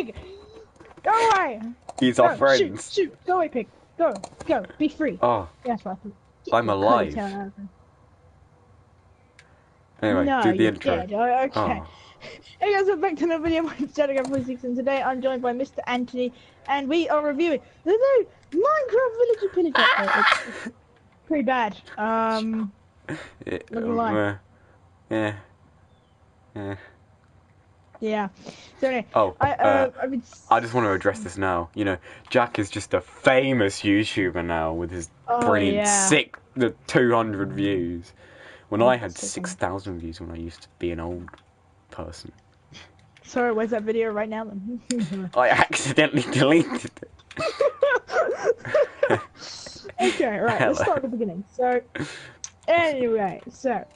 pig! Go away! He's our Go, friend. Shoot! Go away, pig! Go! Be free! Oh, Yeah, that's right. I'm alive. Anyway, No, do the you're intro. dead. Oh, okay. Oh. Hey guys, welcome back to another video. My name's Jediga46 and today I'm joined by Mr. Anthony and we are reviewing the new Minecraft Villager Pillage update. It's pretty bad. Not gonna lie. Yeah. Yeah. So anyway, Oh, I just want to address this now. You know, Jack is just a famous YouTuber now with his brilliant yeah. 200 views. When Oh, I had so 6,000 views when I used to be an old person. Sorry, where's that video right now then? I accidentally deleted it. Okay, right, let's start at the beginning. So, anyway,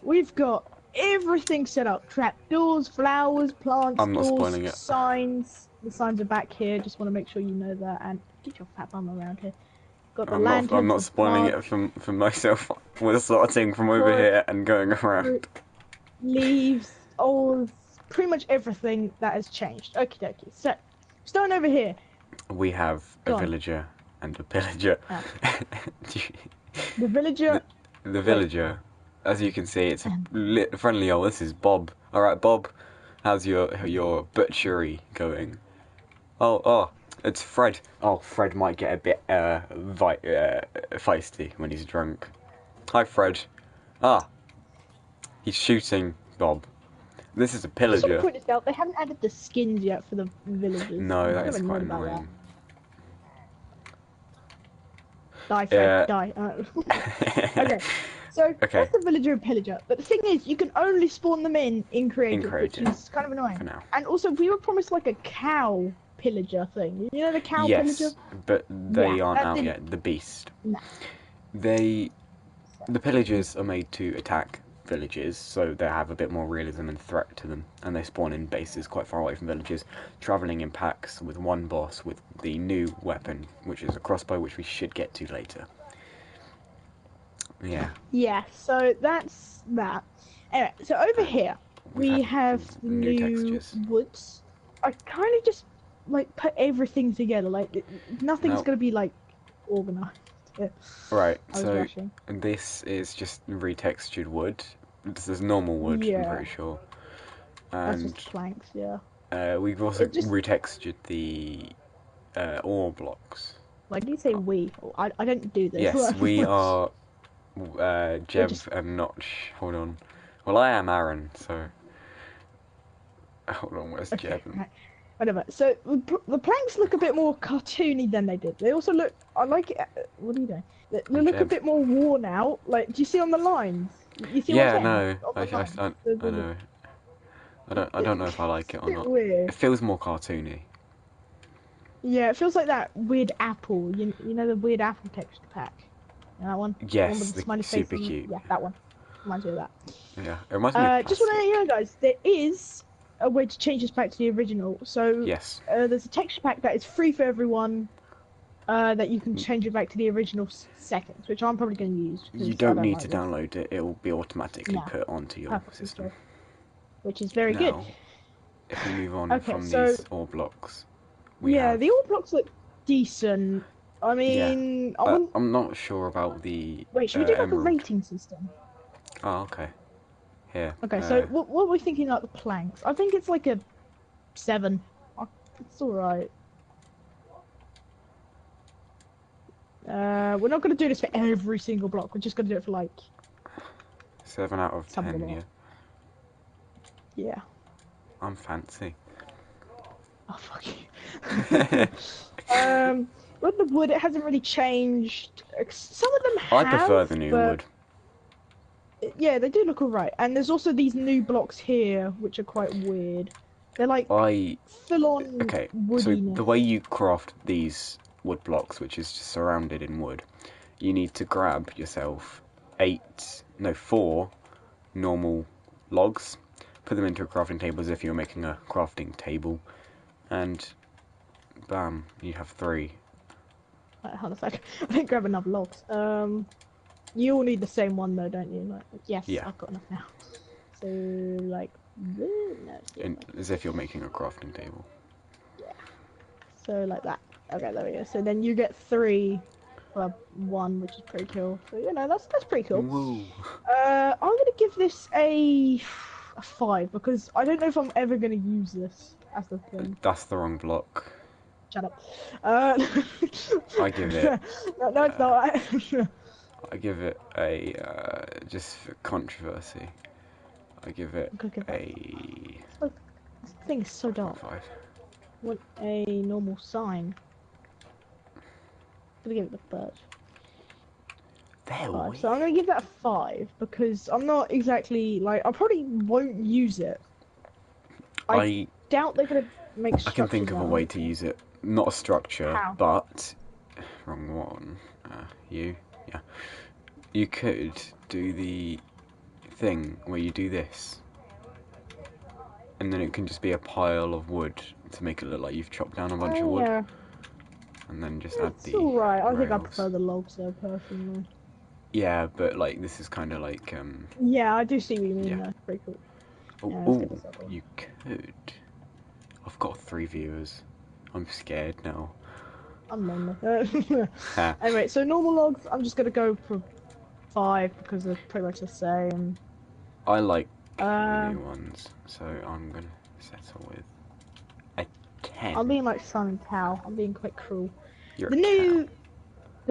we've got everything set up. Trapdoors, flowers, plants, I'm not doors, spoiling it. signs. The signs are back here, just want to make sure you know that. And get your fat bum around here. Got the lanterns, I'm not spoiling it for myself. We're starting from over here and going around. Leaves, all, pretty much everything that has changed. Okie dokie. So, starting over here. We have a villager and a pillager. Ah. The villager. The villager, as you can see, it's a friendly old. This is Bob. All right, Bob, how's your butchery going? Oh, it's Fred. Oh, Fred might get a bit feisty when he's drunk. Hi, Fred. Ah, he's shooting Bob. This is a pillager. Just point this out, they haven't added the skins yet for the villagers. No, that is quite annoying. Die, Fred, die. Okay, so that's the villager and pillager. But the thing is, you can only spawn them in creative, which is kind of annoying. For now. And also, we were promised like a cow pillager thing. You know the cow pillager? Yes, but they aren't out yet. The beast. No. The pillagers are made to attack villages, so they have a bit more realism and threat to them, and they spawn in bases quite far away from villages, travelling in packs with one boss with the new weapon, which is a crossbow, which we should get to later. Yeah, so that's that. Anyway, so over here we have the new textures. woods. I kind of just like put everything together, like nothing's gonna be like organised. Right, so this is just retextured wood. This is normal wood, I'm pretty sure. And that's just planks, we've also retextured the ore blocks. Why do you say we? I don't do this. Yes, we are Jeb and Notch. Hold on. Well, I am Aaron, so... Hold on, where's Jeb? Right. Whatever. So the planks look a bit more cartoony than they did. They also look. I like it. What are you doing? They look a bit more worn out. Like, do you see on the lines? You see? Yeah, no. I know. I don't know if I like it or not. Weird. It feels more cartoony. Yeah, it feels like that weird apple. You know the weird apple texture pack. You know that one? Yes, the one with the smiley super face cute. Yeah, that one. Reminds me of that. Yeah, it reminds me of just want to let you know, guys, there is a way to change this pack to the original. So yes, there's a texture pack that is free for everyone. That you can change it back to the original settings, which I'm probably going to use. You don't need to download it; it will be automatically put onto your system. Which is very good. If we move on from these ore blocks, the ore blocks look decent. I mean, I'm not sure about the. Wait, should we do like a rating system? Oh, okay. Here. Okay, so what are we thinking about the planks? I think it's like a 7. It's alright. We're not going to do this for every single block. We're just going to do it for like 7 out of 10. Yeah. Yeah. I'm fancy. Oh fuck you. With the wood, it hasn't really changed. Some of them have. I prefer the new wood. Yeah, they do look alright. And there's also these new blocks here, which are quite weird. They're like full-on woodiness. So the way you craft these wood blocks, which is just surrounded in wood, you need to grab yourself 4 normal logs, put them into a crafting table as if you were making a crafting table, and bam, you have 3. Hold on a sec. I didn't grab enough logs. You all need the same one though, don't you? Like, yes, I've got enough now. So, like, no, as if you're making a crafting table. Yeah. So like that. Okay, there we go. So then you get 3, well, 1, which is pretty cool. So you know that's pretty cool. Whoa. I'm gonna give this a 5 because I don't know if I'm ever gonna use this as the thing. That's the wrong block. Shut up. I give it. No, it's not. I give it a just for controversy. I give it a. This thing is so dark. 5. Want a normal sign? I'm gonna give it the third. There 5. we. So I'm gonna give that a 5 because I'm not exactly like I probably won't use it. I doubt they're gonna make. I can think of a way to use it. Not a structure, How? but wrong one. Yeah. You could do the thing where you do this, and then it can just be a pile of wood to make it look like you've chopped down a bunch of wood. Yeah. And then just add It's the alright. I think I rails. prefer the logs though, personally. Yeah, but like this is kind of like Yeah, I do see what you mean. Yeah. Though. Pretty cool. Oh, Yeah, let's get ooh, this other one. you could. I've got 3 viewers. I'm scared now. I'm lonely. Anyway, so normal logs, I'm just gonna go for 5 because they're pretty much the same. I like the new ones, so I'm gonna settle with a 10. I'm being like Simon Cowell. I'm being quite cruel. You're The a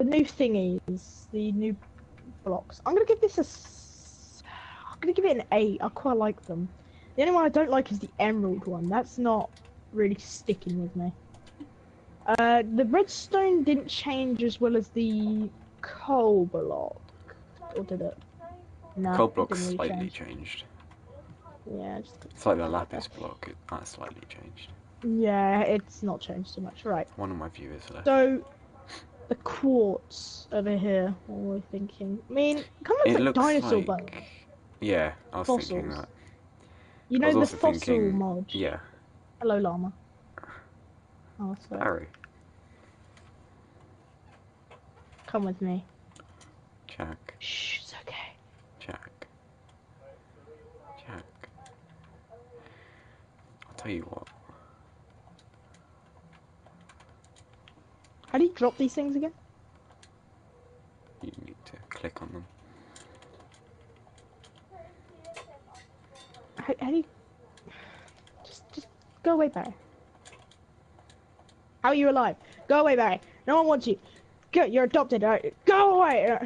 new cow. thingies, the new blocks. I'm gonna give this I'm gonna give it an 8. I quite like them. The only one I don't like is the emerald one. That's not really sticking with me. The redstone didn't change as well as the coal block, or did it? No, Coal it block's didn't really slightly change. changed. Yeah, It's like the lapis block. That's slightly changed. yeah, it's not changed too much. Right. One of my viewers left. So the quartz over here. What were we thinking? I mean, it kind of It looks like looks dinosaur like. bones. Yeah, I was thinking Fossils. that. You I know was the also fossil thinking, mod. yeah, Hello, llama. Oh, sorry. Barry, Come with me. Jack, Shh, it's okay. Jack. I'll tell you what. How do you drop these things again? You need to click on them. How do you... Just go away, Barry. How are you alive? Go away, Barry. No one wants you. Go, you're adopted. Right? Go away.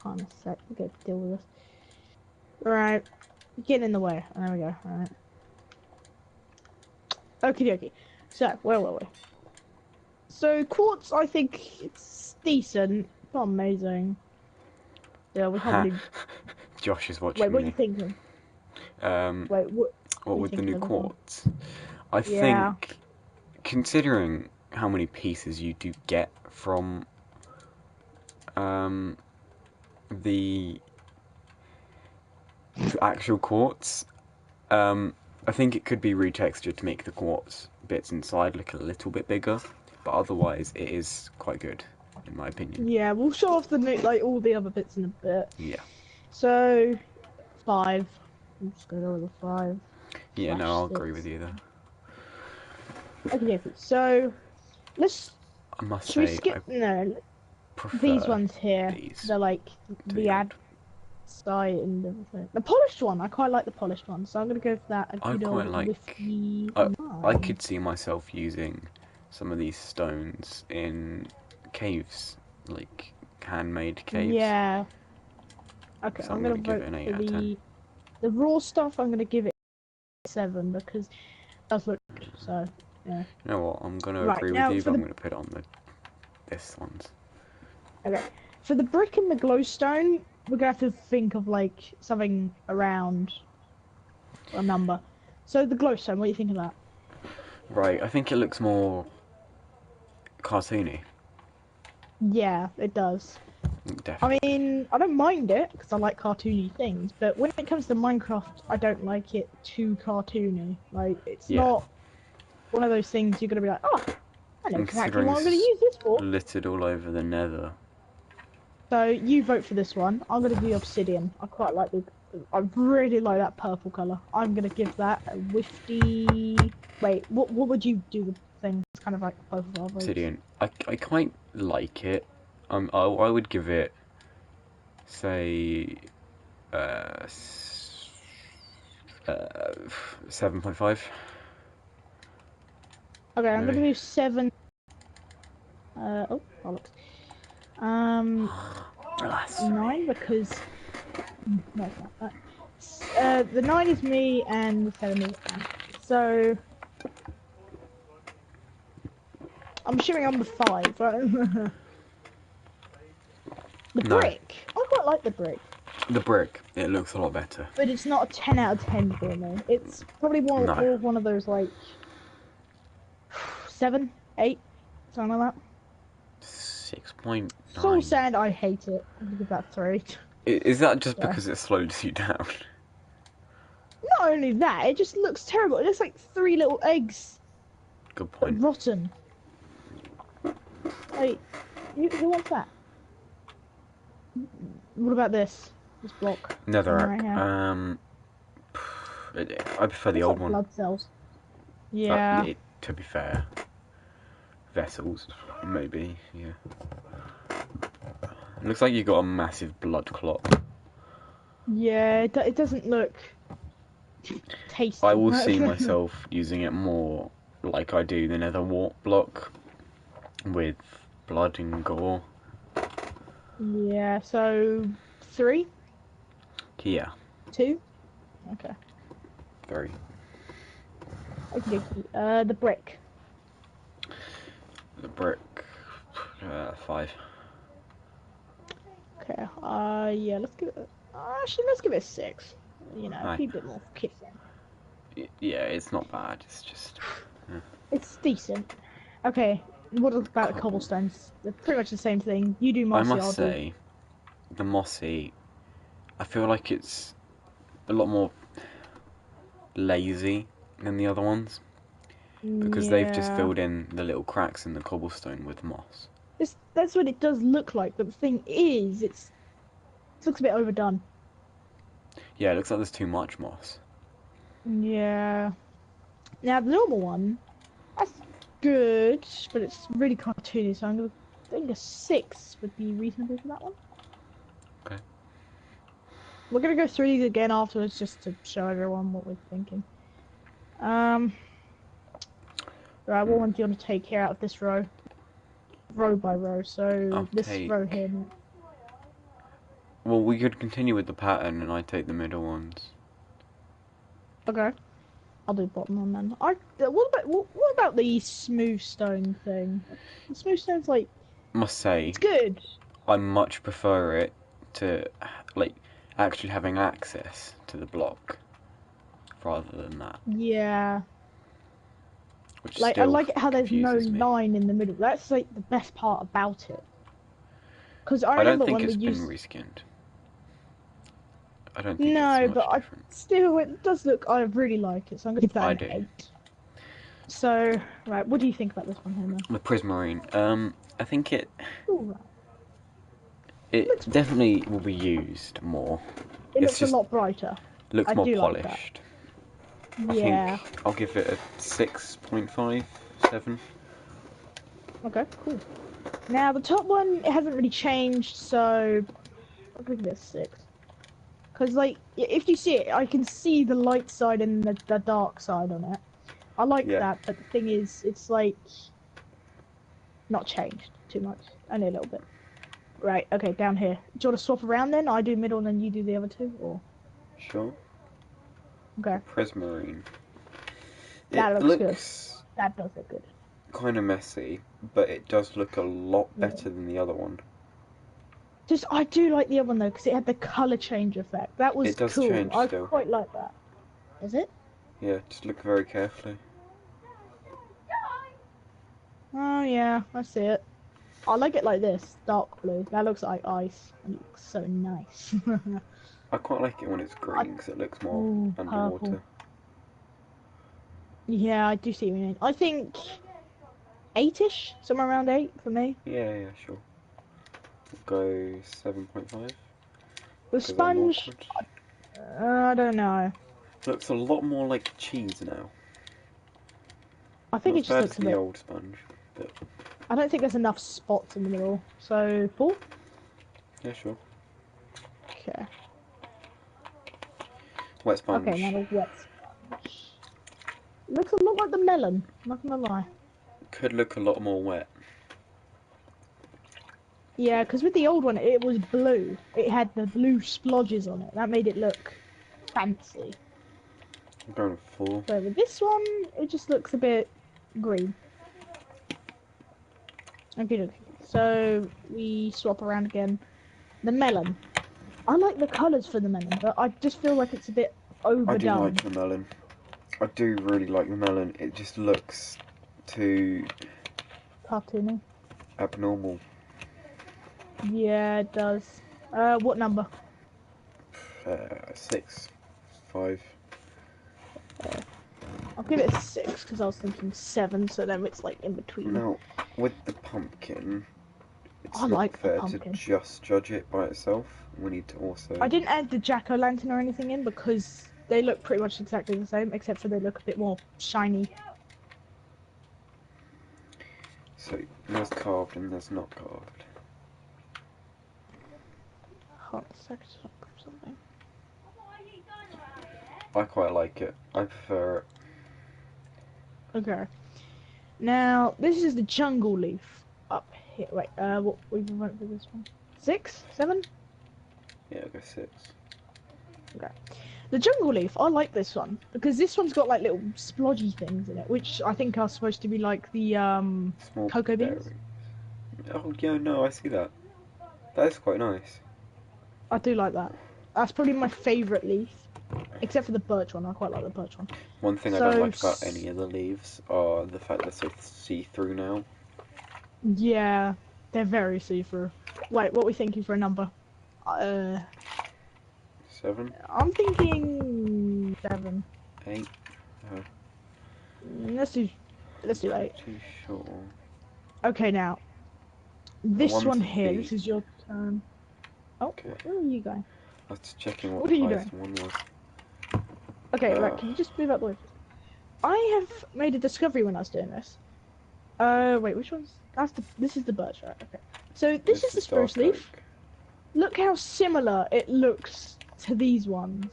On a sec, we gotta deal with this. Right, get in the way. There we go. Alright. Okie dokie. So, where were we? So, quartz, I think it's decent. Not amazing. Yeah, we haven't even... Josh is watching Wait, what are me. you thinking? Wait, what with the new of it? quartz? I Yeah. think, considering how many pieces you do get from the actual quartz, I think it could be retextured to make the quartz bits inside look a little bit bigger, but otherwise it is quite good, in my opinion. Yeah, we'll show off the new, like all the other bits in a bit. Yeah. So, 5. I'm just gonna go with a 5. Yeah, no, I'll 6. agree with you there. Okay, so let's. I must Should we say, skip? No, prefer these ones here. these They're like to the ad site and everything. The polished one, I quite like the polished one, so I'm gonna go for that. A I good quite old like. whiskey I nine. could see myself using some of these stones in caves, like handmade caves. Yeah. Okay, So I'm I'm gonna gonna give vote it an 8 for out of 10. the raw stuff. I'm gonna give it 7 because it does look good. So yeah. You know what? I'm gonna Right, agree now with you, for but I'm the- gonna put it on this ones. Okay. For the brick and the glowstone, we're gonna have to think of like something around a number. So the glowstone, what do you think of that? Right, I think it looks more cartoony. Yeah, it does. Definitely. I mean, I don't mind it because I like cartoony things, but when it comes to Minecraft, I don't like it too cartoony. Like, it's not one of those things you're gonna be like, oh, I know And exactly considering what I'm gonna it's use this for. littered all over the nether. So you vote for this one. I'm gonna do obsidian. I quite like the I really like that purple colour. I'm gonna give that a whifty. Wait, what would you do the thing? It's kind of like both of our votes. Obsidian. I quite like it. I would give it, say, 7.5. Okay, I'm Maybe. gonna do 7. Oh, bollocks. Alas. 9 because no, it's not that. The 9 is me and the 7 is Anne. So I'm assuming I'm the 5, right? The No. brick. I quite like the brick, The brick. It looks a lot better. but it's not a 10 out of 10 for me. It's probably more No. one of those like 7, 8, something like that. 6.9. Soul Sand, I hate it. I'm gonna give that 3. Is that just Yeah. because it slows you down? Not only that, it just looks terrible. It looks like 3 little eggs. Good But point. rotten. Wait, who wants that? What about this? This block. Netherrack. Right here. I prefer the Looks old like one. blood cells. Yeah. To be fair. Vessels, maybe, yeah. It looks like you got a massive blood clot. Yeah, it doesn't look tasty. I will see myself using it more like I do the nether wart block with blood and gore. Yeah, so 3? Yeah, 2? Okay. very. Okay, the brick. The brick, 5. Okay, yeah, let's give it, actually, let's give it a 6. You know, Aye. be a bit more kissing. Yeah, it's not bad, it's just... It's decent. Okay, what about the cobblestones? They're pretty much the same thing. You do mossy, I I'll must do. say, the mossy, I feel like it's a lot more lazy than the other ones. Because they've just Yeah. filled in the little cracks in the cobblestone with moss. That's what it does look like, but the thing is, it looks a bit overdone. Yeah, it looks like there's too much moss. Yeah. Now, the normal one, that's good, but it's really cartoony, so I'm gonna think a 6 would be reasonable for that one. Okay. We're gonna go through these again afterwards just to show everyone what we're thinking. Right, what one do you want to take here out of this row? Row by row, so I'll this take... row here. Well, we could continue with the pattern and I take the middle ones. Okay. I'll do bottom one then. What about the smooth stone thing? The smooth stone's like, Must say, it's good. I much prefer it to, like, actually having access to the block rather than that. Yeah. Which Like, I still like how there's no confuses me. line in the middle. That's like the best part about it. Because I I don't remember think when it's we been used. reskinned. I don't think No, it's but much different. still, it does look. I really like it, so I'm gonna give that I an do. 8. So, right, what do you think about this one, Homer? The Prismarine. I think it Alright. it definitely will be used more. It It's looks just a lot brighter. looks I more do like that. polished. Yeah. I think I'll give it a 6.5, 7. Okay, cool. Now the top one, it hasn't really changed, so I'll give it a 6. Because, like, if you see it, I can see the light side and the dark side on it. I like Yeah. that, but the thing is, it's, like, not changed too much. Only a little bit. Right, okay, down here. Do you want to swap around then? I do middle and then you do the other two? Or Sure. okay. Prismarine. That It looks good. looks That does look good. kind of messy, but it does look a lot Yeah. better than the other one. Just, I do like the other one though, because it had the colour change effect. That was It does cool. change I still. quite like that. Is it? Yeah, just look very carefully. Oh yeah, I see it. I like it like this, dark blue. That looks like ice. It looks so nice. I quite like it when it's green because it looks more Ooh, underwater. purple. Yeah, I do see what you mean. I think 8-ish, somewhere around 8 for me. Yeah, sure. We'll go 7.5. The Because I'm sponge, awkward. I don't know. Looks a lot more like cheese now. I think Not it as just bad as looks a the bit. old sponge, but I don't think there's enough spots in the middle. So 4. yeah, sure. Okay. Wet Okay, now sponge. the wet sponge. Looks a lot like the melon. Not gonna lie. Could look a lot more wet. Yeah, because with the old one, it was blue. It had the blue splodges on it. That made it look fancy. I'm going for 4. So with this one, it just looks a bit green. Okay. So we swap around again. The melon. I like the colours for the melon, but I just feel like it's a bit I do overdone. like the melon. I do really like the melon. It just looks too Cartoony. abnormal. Yeah, it does. What number? 6, 5. I'll give it a 6 because I was thinking 7, so then it's like in between. Now, with the pumpkin, it's I not like the fair to pumpkin. just judge it by itself. We need to also. I didn't add the jack-o'-lantern or anything in because they look pretty much exactly the same, except for they look a bit more shiny. So, there's carved and there's not carved. Hold on a second, I'll grab something. I quite like it. I prefer it. Okay. Now, this is the jungle leaf up here. Wait, what we went for this one? 6? 7? Yeah, I'll go 6. Okay. The jungle leaf, I like this one because this one's got like little splodgy things in it, which I think are supposed to be like the Small cocoa beans. berry. Oh, yeah, no, I see that. That is quite nice. I do like that. That's probably my favourite leaf, except for the birch one. I quite like the birch one. One thing I So, don't like about any of the leaves are the fact they're so see-through now. yeah, they're very see-through. Wait, what are we thinking for a number? 7, I'm thinking 7. 8. Let's do 8. Too short. Okay, now this One's one a here. V. This is your turn. Oh, Okay. where are you going? I was just checking what What the are you highest doing? one was. Okay, right. Can you just move out the way? I have made a discovery when I was doing this. Wait, which one's? This is the birch, right? Okay. So this is the spruce dark leaf. oak. Look how similar it looks to these ones.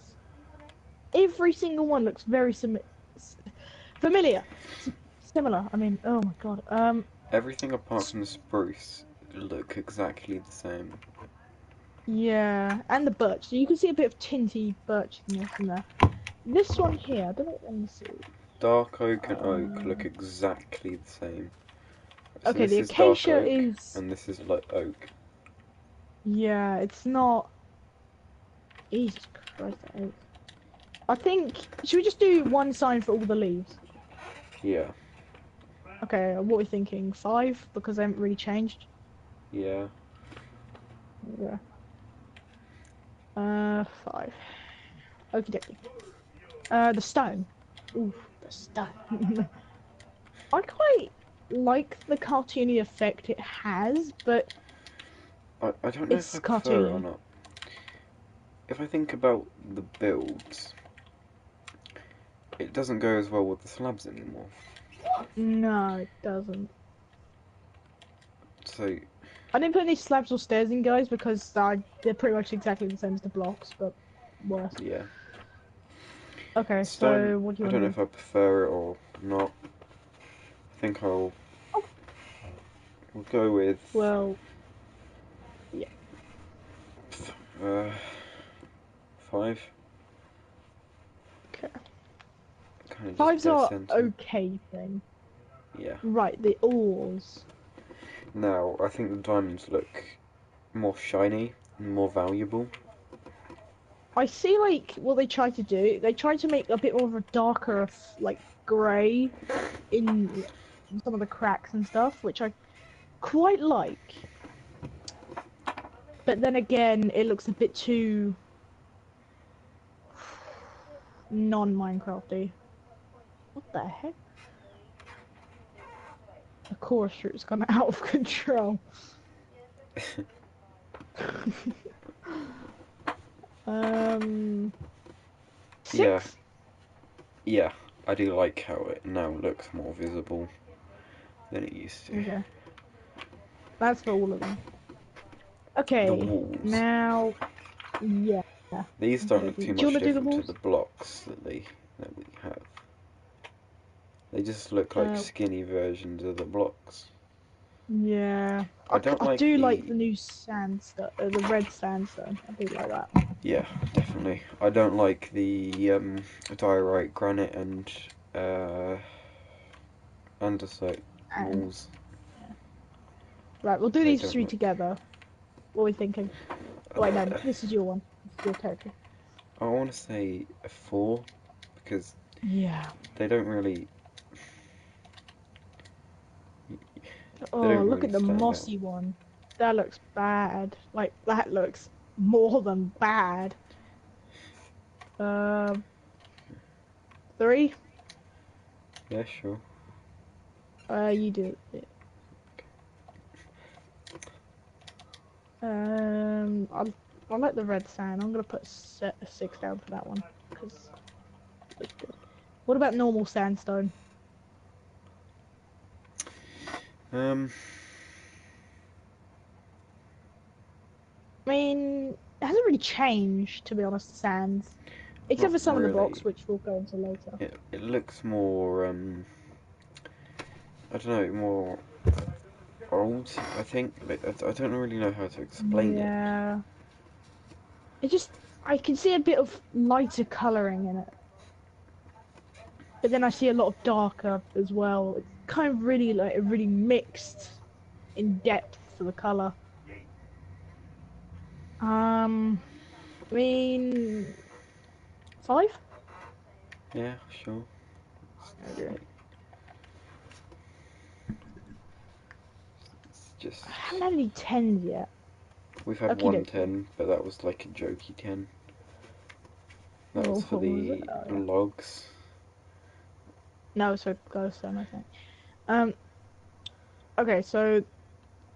Every single one looks very familiar. Similar. I mean, oh my god. Everything apart from the spruce look exactly the same. Yeah, and the birch. So you can see a bit of tinty birchiness in there. This one here, I don't know. Let me see. Dark oak and oak look exactly the same. So Okay, this the is dark acacia oak, is. and this is like oak. Yeah, it's not. Jesus Christ, that is. I think. Should we just do one sign for all the leaves? Yeah. Okay, what are we thinking? 5? Because they haven't really changed. Yeah. Yeah. 5. Okie dokie. The stone. Ooh, the stone. I quite like the cartoony effect it has, but I don't know if it's I prefer it or cartoony. not. If I think about the builds, it doesn't go as well with the slabs anymore. No, it doesn't. So, I didn't put any slabs or stairs in, guys, because they're pretty much exactly the same as the blocks, but worse. yeah. Okay, Stone, so what do I you don't know want if I prefer it or not. I think Oh. we'll go with Well, yeah. 5. Okay. Kind of just 5s dead are center. okay thing. Yeah. Right, the ores. Now, I think the diamonds look more shiny and more valuable. I see, like, what they try to do. They try to make a bit more of a darker, like, grey in some of the cracks and stuff, which I quite like. But then again, it looks a bit too non-Minecrafty. What the heck? The chorus root's gone out of control. Yeah, 6? yeah. I do like how it now looks more visible than it used to. Okay. That's for all of them. The Okay, walls. now, yeah. These don't look Do too you much want to do the different to walls? the blocks that we have. They just look like skinny versions of the blocks. Yeah. I don't I like do like the... the new sandstone, the red sandstone. I do like that. Yeah, definitely. I don't like the diorite granite and andesite And, walls. yeah. Right, we'll do They these don't 3 look... together. What are we thinking? Wait, no, this is your one. This is your territory. I want to say a 4 because Yeah. they don't really... They Oh, don't look really at the stand out. mossy one. That looks bad. Like, that looks more than bad. 3? Yeah, sure. You do it. I like the red sand. I'm gonna put a 6 down for that one because it looks good. What about normal sandstone? Um, I mean, it hasn't really changed, to be honest, the sands. Except not for some of the really. blocks, which we'll go into later. It looks more, I don't know, more old, I think. Like, I don't really know how to explain it. Yeah. It just, I can see a bit of lighter colouring in it. But then I see a lot of darker as well. It's kind of really, like, really mixed in depth for the colour. I mean, 5? Yeah, sure. Okay. It's just... I haven't had any 10s yet. We've had Okie one dokie. 10, but that was like a jokey 10. That Oh, was for what was it? the Oh, yeah. logs. No, so glowstone, I think. Um, okay, so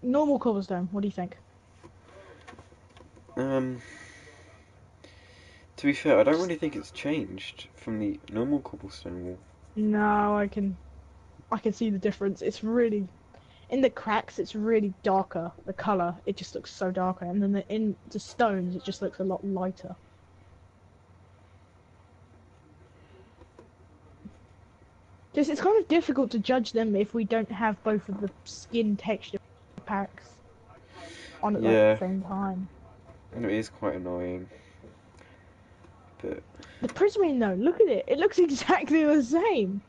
normal cobblestone, what do you think? Um, to be fair, I don't really think it's changed from the normal cobblestone wall. No, I can see the difference. It's really in the cracks. It's really darker. The color, it just looks so darker, and then in the stones, it just looks a lot lighter. Just it's kind of difficult to judge them if we don't have both of the skin texture packs on at like Yeah, the same time. and it is quite annoying. But The prismarine though, look at it. It looks exactly the same.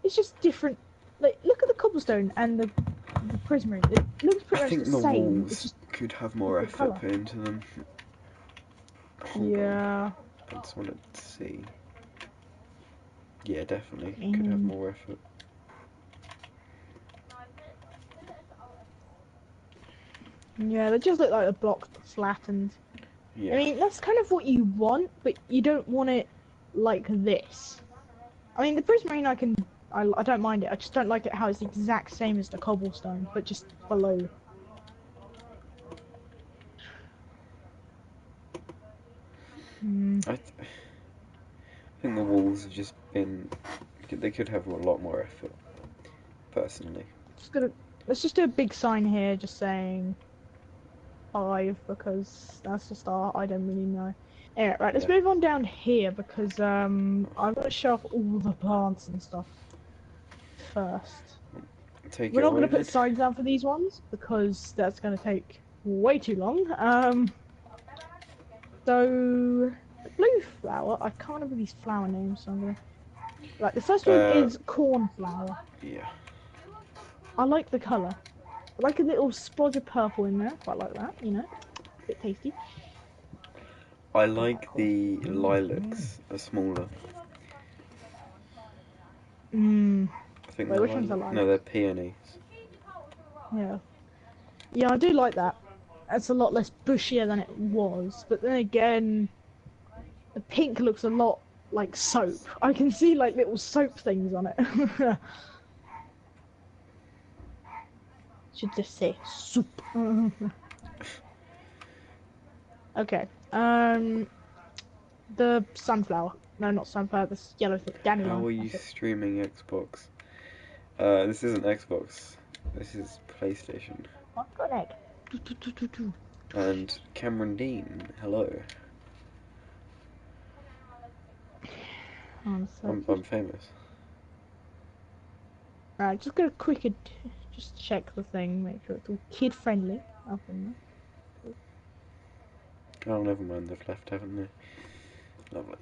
It's just different. Like look at the cobblestone and the prismarine. It looks I pretty much the think the same. It's walls just could have more different effort color. put into them. Hold on, Yeah. I just wanted to see. Yeah, definitely could have Mm. more effort. Yeah, they just look like a block flattened. I Yeah, mean, that's kind of what you want, but you don't want it like this. I mean, the prismarine I don't mind it. I just don't like it how it's the exact same as the cobblestone, but just below. Hmm. I think the walls have just been. They could have a lot more effort, personally. Just gonna let's just do a big sign here, just saying 5 because that's the start. I don't really know. Anyway, right, let's Yeah. move on down here because I'm gonna show off all the plants and stuff first. Take We're it not gonna away put then. signs down for these ones because that's gonna take way too long. So the blue flower, I can't remember these flower names, so I'm gonna. Right, the first one Uh, is cornflower. yeah. I like the colour. I like a little splodge of purple in there. Quite like that, you know. Bit tasty. I Alright, like cool. the lilacs are smaller. Mmm. I think Wait, they're which one's the lilac. No, they're lilacs? peonies. Yeah. Yeah, I do like that. It's a lot less bushier than it was, but then again, the pink looks a lot like soap. I can see like little soap things on it. Should just say soup. Okay. The sunflower. No, not sunflower. This yellow thing, How dandelion. are you That's it. streaming Xbox? This isn't Xbox. This is PlayStation. I've got an egg. Do, do, do, do, do. And Cameron Dean, hello. I'm famous. Right, just go quick. Just check the thing. Make sure it's all kid friendly. Up in Oh, never mind. They've left, haven't they? Lovely.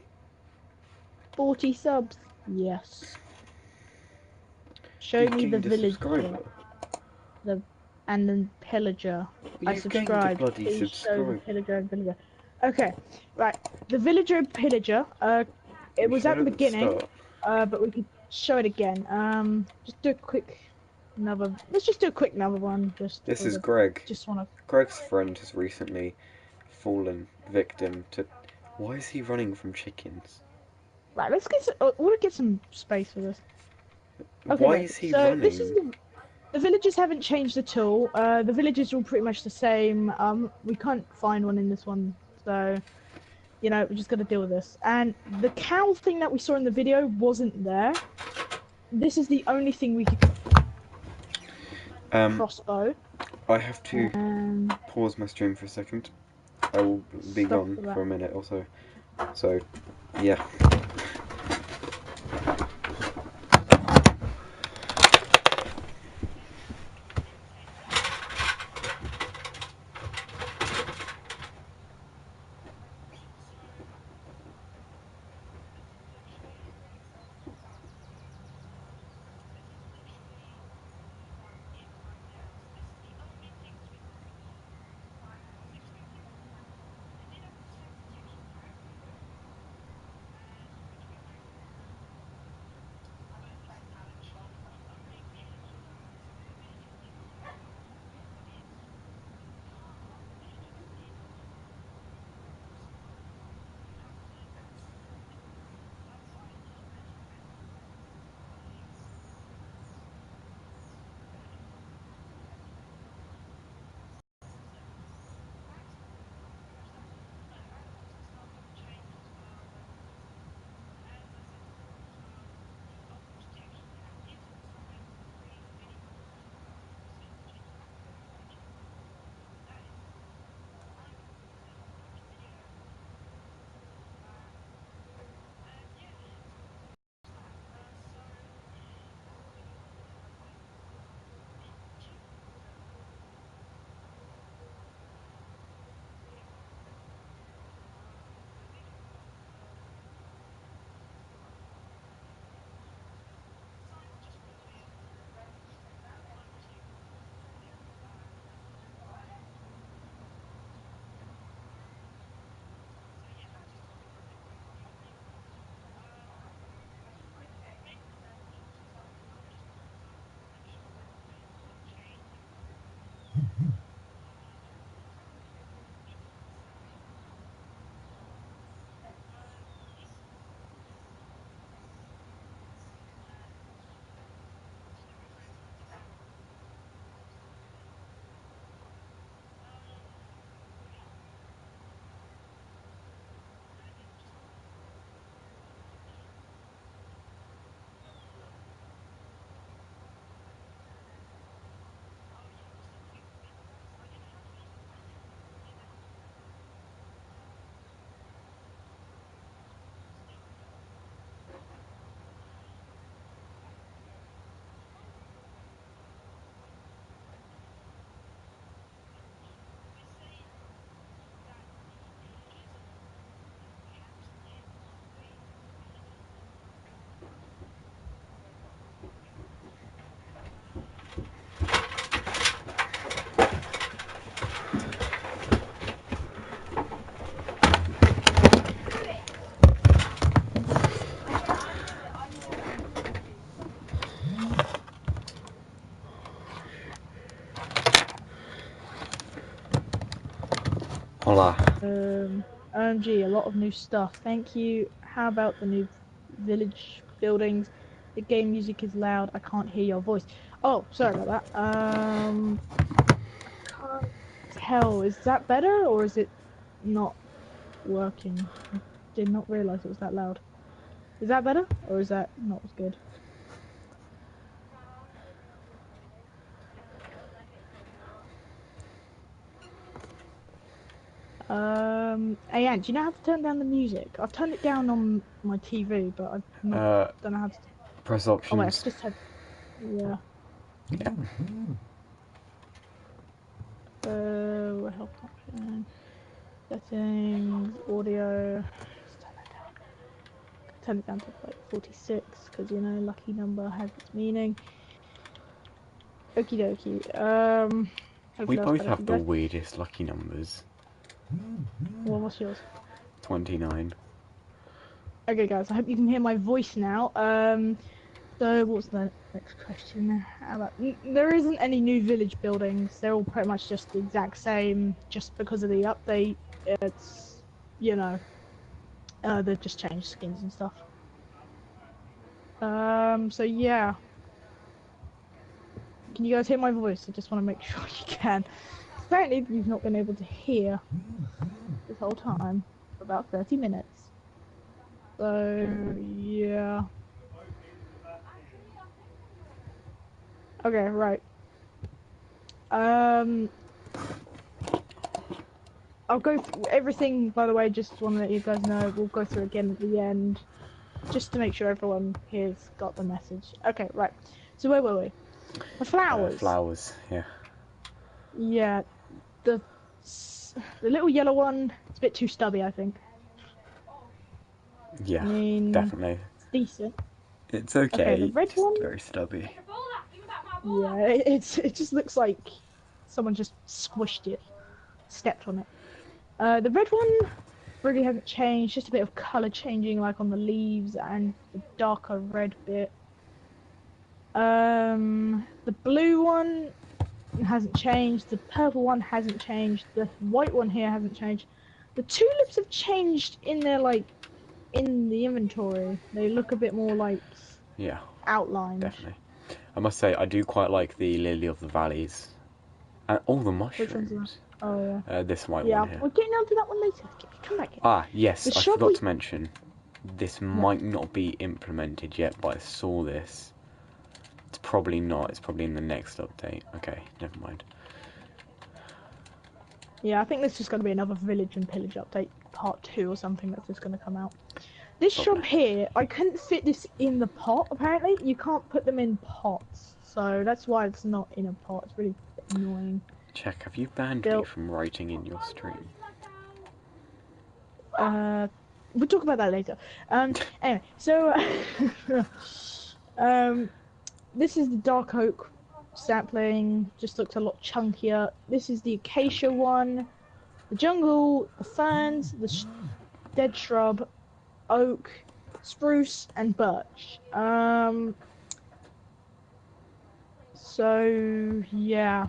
40 subs. Yes. Show You me the gained a villager. subscriber. And then pillager. I You gained a subscribed. bloody Please show the subscriber. pillager and villager. Okay, right. The villager and pillager. It We was at showed the it at the beginning. start. But we could show it again. Just do a quick another. Let's just do a quick another one. This is Greg. Just wanna. Greg's friend has recently fallen victim to. Why is he running from chickens? Right. Let's get. I want to get some space for this. Okay, Why great. is he So this is running? the villagers haven't changed at all. The villagers are all pretty much the same. We can't find one in this one, so you know we just got to deal with this. And the cow thing that we saw in the video wasn't there. This is the only thing we could crossbow. I have to And pause my stream for a second. I will be stop gone for that. for a minute or so. So, yeah. Hola. OMG, a lot of new stuff. Thank you. How about the new village buildings? The game music is loud. I can't hear your voice. Oh, sorry about that. I can't tell. Is that better or is it not working? I did not realize it was that loud. Is that better? Or is that not as good? Hey, Ant, do you know how to turn down the music? I've turned it down on my TV, but don't know how to... Press Oh, wait, options. I've just had... Yeah. Yeah. Health option. Settings, audio. Let's turn it down to like 46, because, you know, lucky number has its meaning. Okie dokie. We both better. have the weirdest lucky numbers. Well, what's yours? 29. Okay, guys, I hope you can hear my voice now. So what's the next question? How about, there isn't any new village buildings. They're all pretty much just the exact same, just because of the update. It's, you know, they've just changed skins and stuff. So yeah. Can you guys hear my voice? I just want to make sure you can. Apparently you've not been able to hear this whole time for about 30 minutes. So yeah. Okay, right. I'll go through everything, by the way, just want to let you guys know, we'll go through again at the end, just to make sure everyone here's got the message. Okay, right. So where were we? The flowers. Flowers, yeah. Yeah, the little yellow one, it's a bit too stubby, I think. Yeah, I mean, definitely. It's decent. It's okay, Okay, the red just one? very stubby. Yeah, it just looks like someone just squished it, stepped on it. The red one really hasn't changed, just a bit of colour changing like on the leaves and the darker red bit. The blue one hasn't changed, the purple one hasn't changed, the white one here hasn't changed. The tulips have changed in their, like, in the inventory. They look a bit more like outlined. Definitely. I must say, I do quite like the lily of the valleys. And all the mushrooms. Which one's that? Oh, yeah. This white Yeah, one here. we're getting onto that one later. Come back here. Ah, yes, The I shrubbery- forgot to mention. This might not be implemented yet, but I saw this. It's probably not. It's probably in the next update. Okay, never mind. Yeah, I think this is going to be another Village and Pillage update, part 2 or something that's just going to come out. This shrub here, I couldn't fit this in the pot, apparently. You can't put them in pots, so that's why it's not in a pot. It's really annoying. Check, have you banned me from writing in your stream? We'll talk about that later. Anyway, so this is the dark oak sapling, just looks a lot chunkier. This is the acacia one, the jungle, the ferns, the dead shrub, oak, spruce, and birch. So yeah,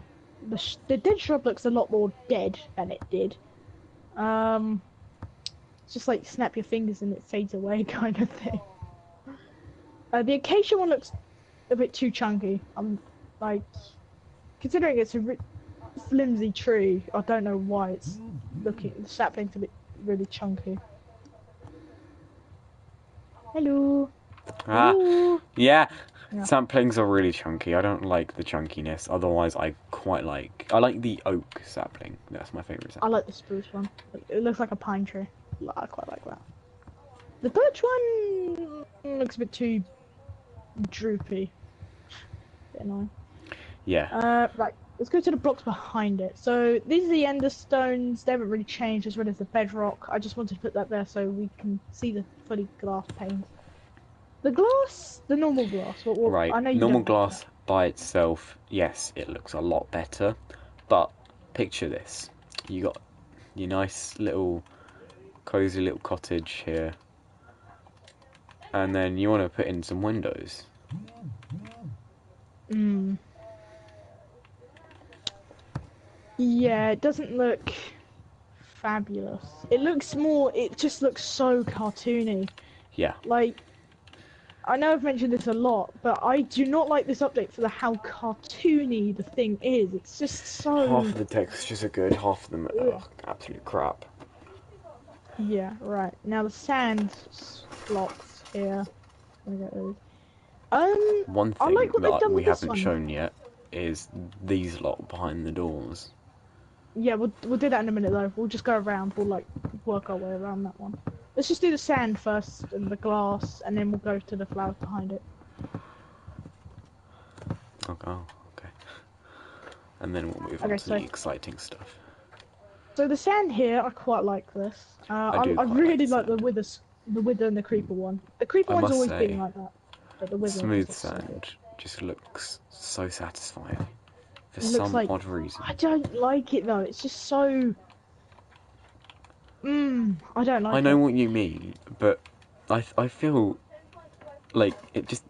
the dead shrub looks a lot more dead than it did. It's just like snap your fingers and it fades away kind of thing. The acacia one looks a bit too chunky. Like, considering it's a flimsy tree, I don't know why it's the sapling's a bit really chunky. Hello. Hello. Yeah. Saplings are really chunky. I don't like the chunkiness. Otherwise, I like the oak sapling. That's my favourite sapling. I like the spruce one. It looks like a pine tree. I quite like that. The birch one looks a bit too droopy. Bit annoying. Yeah. Right, let's go to the blocks behind it. So these are the ender stones. They haven't really changed as well as the bedrock. I just wanted to put that there so we can see the fully glass panes. The glass, the normal glass. Right, I know you normal don't glass by itself, yes, it looks a lot better. But picture this: you got your nice little, cozy little cottage here, and then you want to put in some windows. Yeah, it doesn't look fabulous. It just looks so cartoony. Yeah. Like, I know I've mentioned this a lot, but I do not like this update for how cartoony the thing is. It's just so... Half of the textures are good, half of them are absolute crap. Yeah, right. Now the sand blocks. Yeah. I get those. One I thing like what they've that done we with this haven't one. shown yet is these lot behind the doors. Yeah, we'll do that in a minute though. We'll just go around. We'll like work our way around that one. Let's just do the sand first and the glass, and then we'll go to the flowers behind it. Oh, okay. And then we'll move on Okay, to so the exciting stuff. the sand here, I quite like this. I do I quite really like like the sand. wither and the creeper one. The creeper I one's must always say, been like that, but the wither one smooth just looks so good. sand just looks so satisfying for It looks some like odd reason. I don't like it though. It's just so. I don't I like know it. what you mean, but I feel like it just,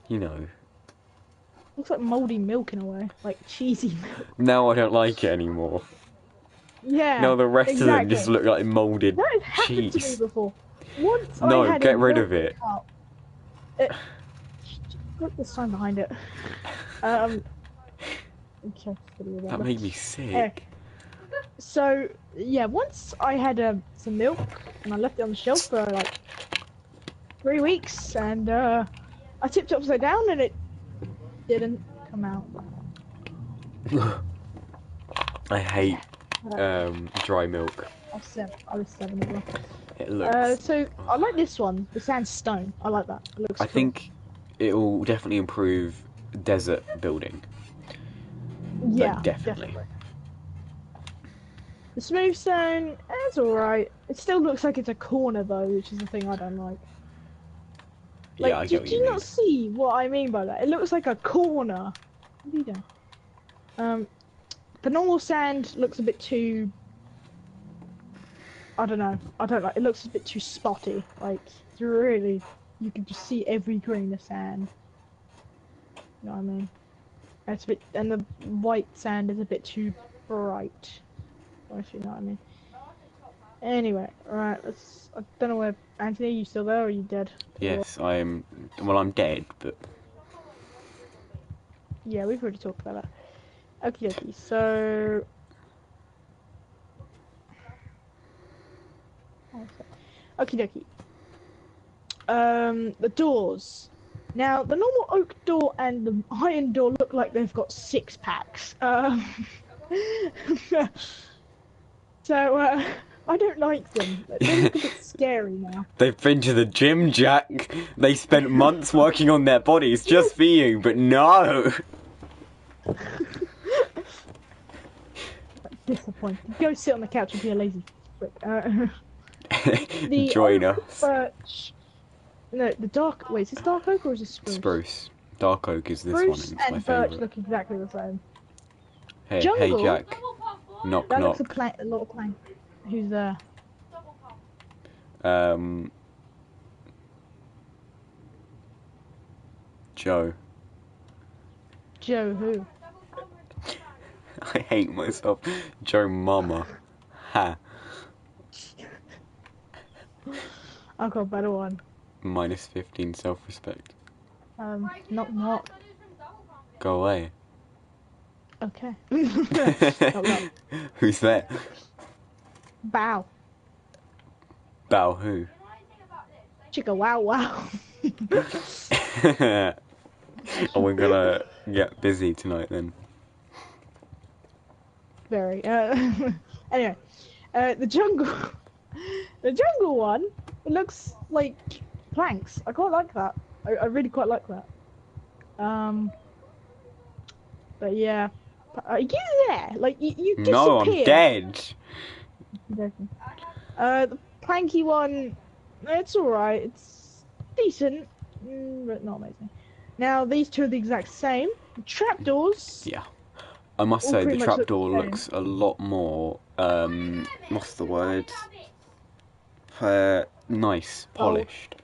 you know. Looks like moldy milk in a way, like cheesy milk. Now I don't like it anymore. Yeah, Now the rest of them exactly. just look like moulded That has happened to me cheese. before. Once I No, had a get rid milk of it. cup. It, put the sign behind it. Okay, just gonna That remember. made me sick. So yeah, once I had some milk and I left it on the shelf for like 3 weeks, and I tipped it upside down and it didn't come out. I hate Uh, dry milk. I was 7 as well. It looks. So I like this one, the sandstone. I like that. It looks I cool. think it will definitely improve desert building. Yeah, Like, definitely. The smooth stone, it's alright. It still looks like it's a corner though, which is the thing I don't like. Like, Yeah, I get what do you you mean. not see what I mean by that? It looks like a corner. What are you doing? The normal sand looks a bit too. I don't know. I don't like. It looks a bit too spotty. Like, really, you can just see every grain of sand. You know what I mean? It's a bit, and the white sand is a bit too bright. If you know what I mean. Anyway, alright, let's. I don't know where. Anthony, you still there or are you dead? Yes, I'm. Well, I'm dead, but. Yeah, we've already talked about that. Okie dokie, so. Okie dokie. The doors. Now, the normal oak door and the iron door look like they've got 6 packs. So, I don't like them. They look a bit scary now. They've been to the gym, Jack. They spent months working on their bodies just for you, but no! Disappointing. Go sit on the couch and be a lazy prick. Join oak, us. birch. No, the dark. Wait, is this dark oak or is this spruce? Spruce. Dark oak is this Spruce one, and it's my and birch favourite. look exactly the same. Hey, Jungle. hey, Jack. Knock, That knock. looks a little plank. Who's there? Joe. Joe who? I hate myself. Joe Mama. Ha. I've got a better one. Minus 15 self-respect. Knock knock. Go away. Okay. Knock knock. Who's there? Bow. Bow who? Chicka wow wow. Oh, we're gonna get busy tonight then. Very. Anyway, the jungle. The jungle one. It looks like planks. I quite like that. I really quite like that. But yeah, are you there? Like you disappear. No, I'm dead. The planky one, it's alright. It's decent, but not amazing. Now these two are the exact same. Trapdoors. Yeah. I must all say the pretty much look the trapdoor same. looks a lot more, what's the word? Nice, polished.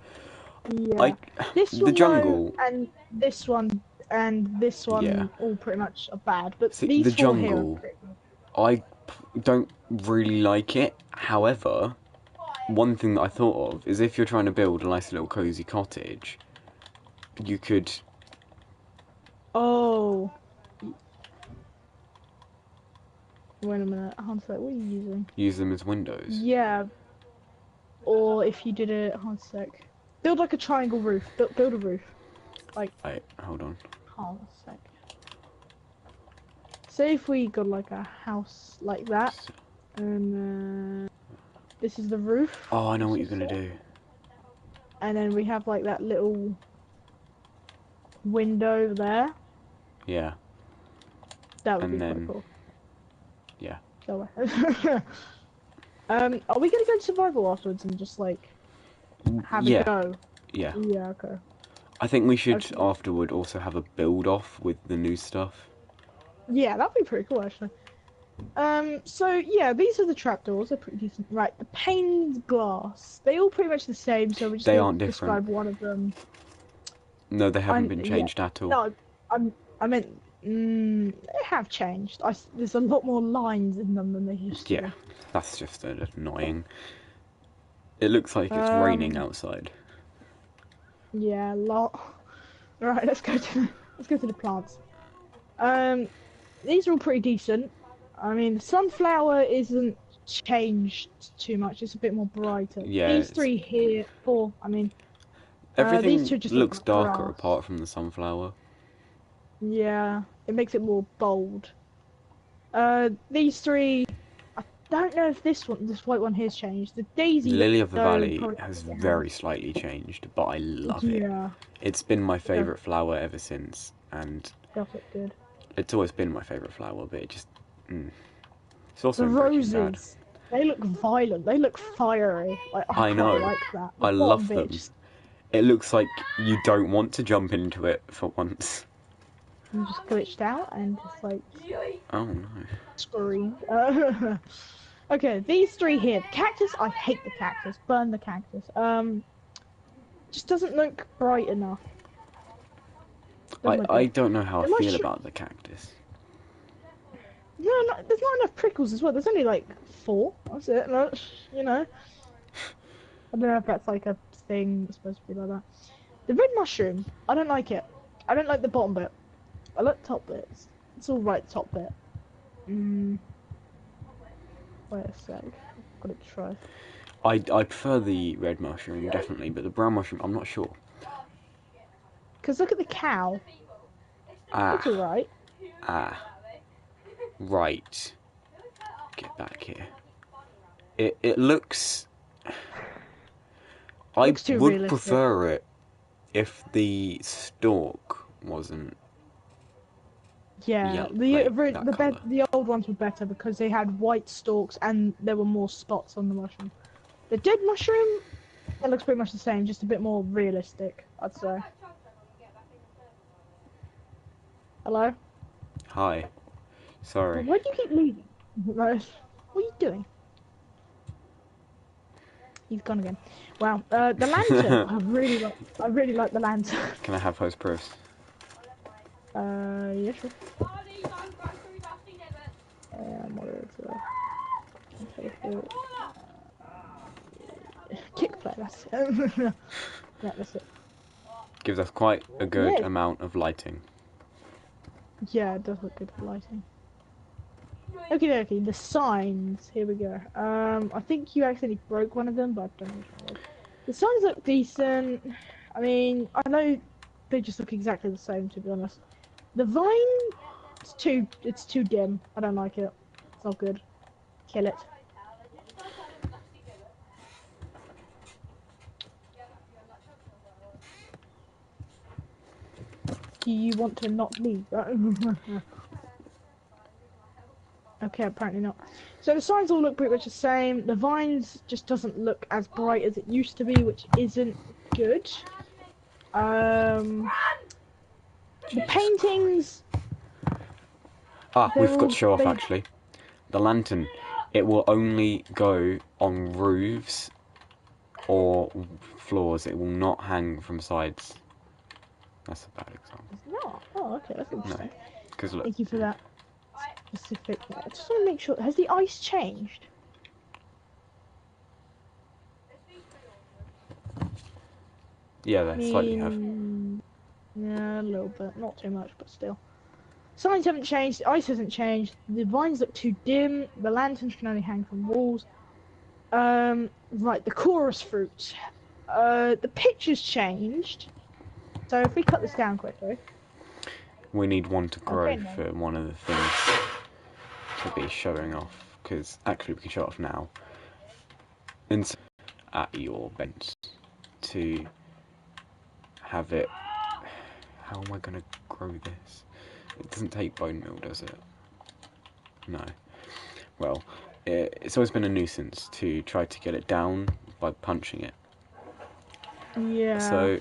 Yeah. This the one jungle. though, and this one Yeah. all pretty much are bad. But See, these the four here jungle. are pretty good. I don't really like it. However, one thing that I thought of is if you're trying to build a nice little cozy cottage, you could. Oh. Wait a minute, Hunter, what are you using? Use them as windows. Yeah. or if you did it, hold on a sec. Build like a triangle roof. Build a roof. Like, Wait, hold on. hold on a sec. Say if we got like a house like that, and this is the roof. Oh, I know what this you're is gonna it. do. And then we have like that little window there. Yeah. That would And be then- quite cool. Yeah. Go away. Are we gonna go to survival afterwards and just like have Yeah. a go? Yeah. Yeah, okay. I think we should Okay. afterward also have a build off with the new stuff. Yeah, that'd be pretty cool actually. So yeah, these are the trapdoors. They're pretty decent. Right, the pained glass. They all pretty much the same. So we're just They gonna aren't different. describe one of them. No, they haven't been Yeah. changed at all. No, I meant they have changed. There's a lot more lines in them than they used to. Yeah, that's just annoying. It looks like it's raining outside. Yeah, a lot. Right, let's go to the plants. These are all pretty decent. I mean, the sunflower isn't changed too much. It's a bit more brighter. Yeah, These three here, four. I mean, Everything these two just looks look like darker grass. apart from the sunflower. Yeah, it makes it more bold. These three. I don't know if this white one here's changed. The daisy. Lily of the though, Valley probably- has very slightly changed, but I love it. Yeah, It's been my favourite flower ever since, and does look good. it's always been my favourite flower, but it just... It's also The in Breaking Bad. roses. They look violent. They look fiery. Like I I know. quite like that. I The love bottom bit them. just- It looks like you don't want to jump into it for once. You just glitched out and just like Oh no. screamed. Okay, these three here. The cactus, I hate the cactus. Burn the cactus. Just doesn't look bright enough. Doesn't look I good. don't know how I The feel mushroom- about the cactus. No, there's not enough prickles as well. There's only like 4. That's it. No, you know. I don't know if that's like a thing that's supposed to be like that. The red mushroom, I don't like it. I don't like the bottom bit. I like the top bits. It's all right, top bit. Wait a sec. I've got to try. I prefer the red mushroom, definitely, but the brown mushroom, I'm not sure. Because look at the cow. It's alright. Right. Get back here. It looks... I Looks too would realistic. prefer it if the stalk wasn't... Yeah, Yeah, the like that colour. the old ones were better because they had white stalks and there were more spots on the mushroom. The dead mushroom, it looks pretty much the same, just a bit more realistic, I'd say. Hello? Hi. Sorry. Why do you keep leaving? What are you doing? He's gone again. Wow. The lantern. I really like the lantern. Can I have post-proofs? Yeah, sure. Kick play, that's it. Yeah, that's it. Gives us quite a good Yeah. amount of lighting. Yeah, it does look good for lighting. Okay, the signs. Here we go. I think you accidentally broke one of them, but I don't know which one it was. The signs look decent. I mean, I know they just look exactly the same, to be honest. The vine, it's too dim. I don't like it. It's not good. Kill it. Do you want to not leave? Okay, apparently not. So the signs all look pretty much the same. The vines just doesn't look as bright as it used to be, which isn't good. The paintings. Ah, we They're forgot all- to show off they- actually. The lantern. It will only go on roofs or floors. It will not hang from sides. That's a bad example. No. Oh, okay, that's interesting. Because look, Thank you for that specific. I just want to make sure. Has the ice changed? yeah, they slightly have. Yeah, a little bit. Not too much, but still. Signs haven't changed. The ice hasn't changed. The vines look too dim. The lanterns can only hang from walls. Right, the chorus fruit. The picture's changed. So if we cut this down quickly. We need one to grow Okay, no. for one of the things to be showing off. Because actually, we can show off now. Insert at your bench to have it. How am I going to grow this? It doesn't take bone meal, does it? No. Well, it's always been a nuisance to try to get it down by punching it. Yeah. So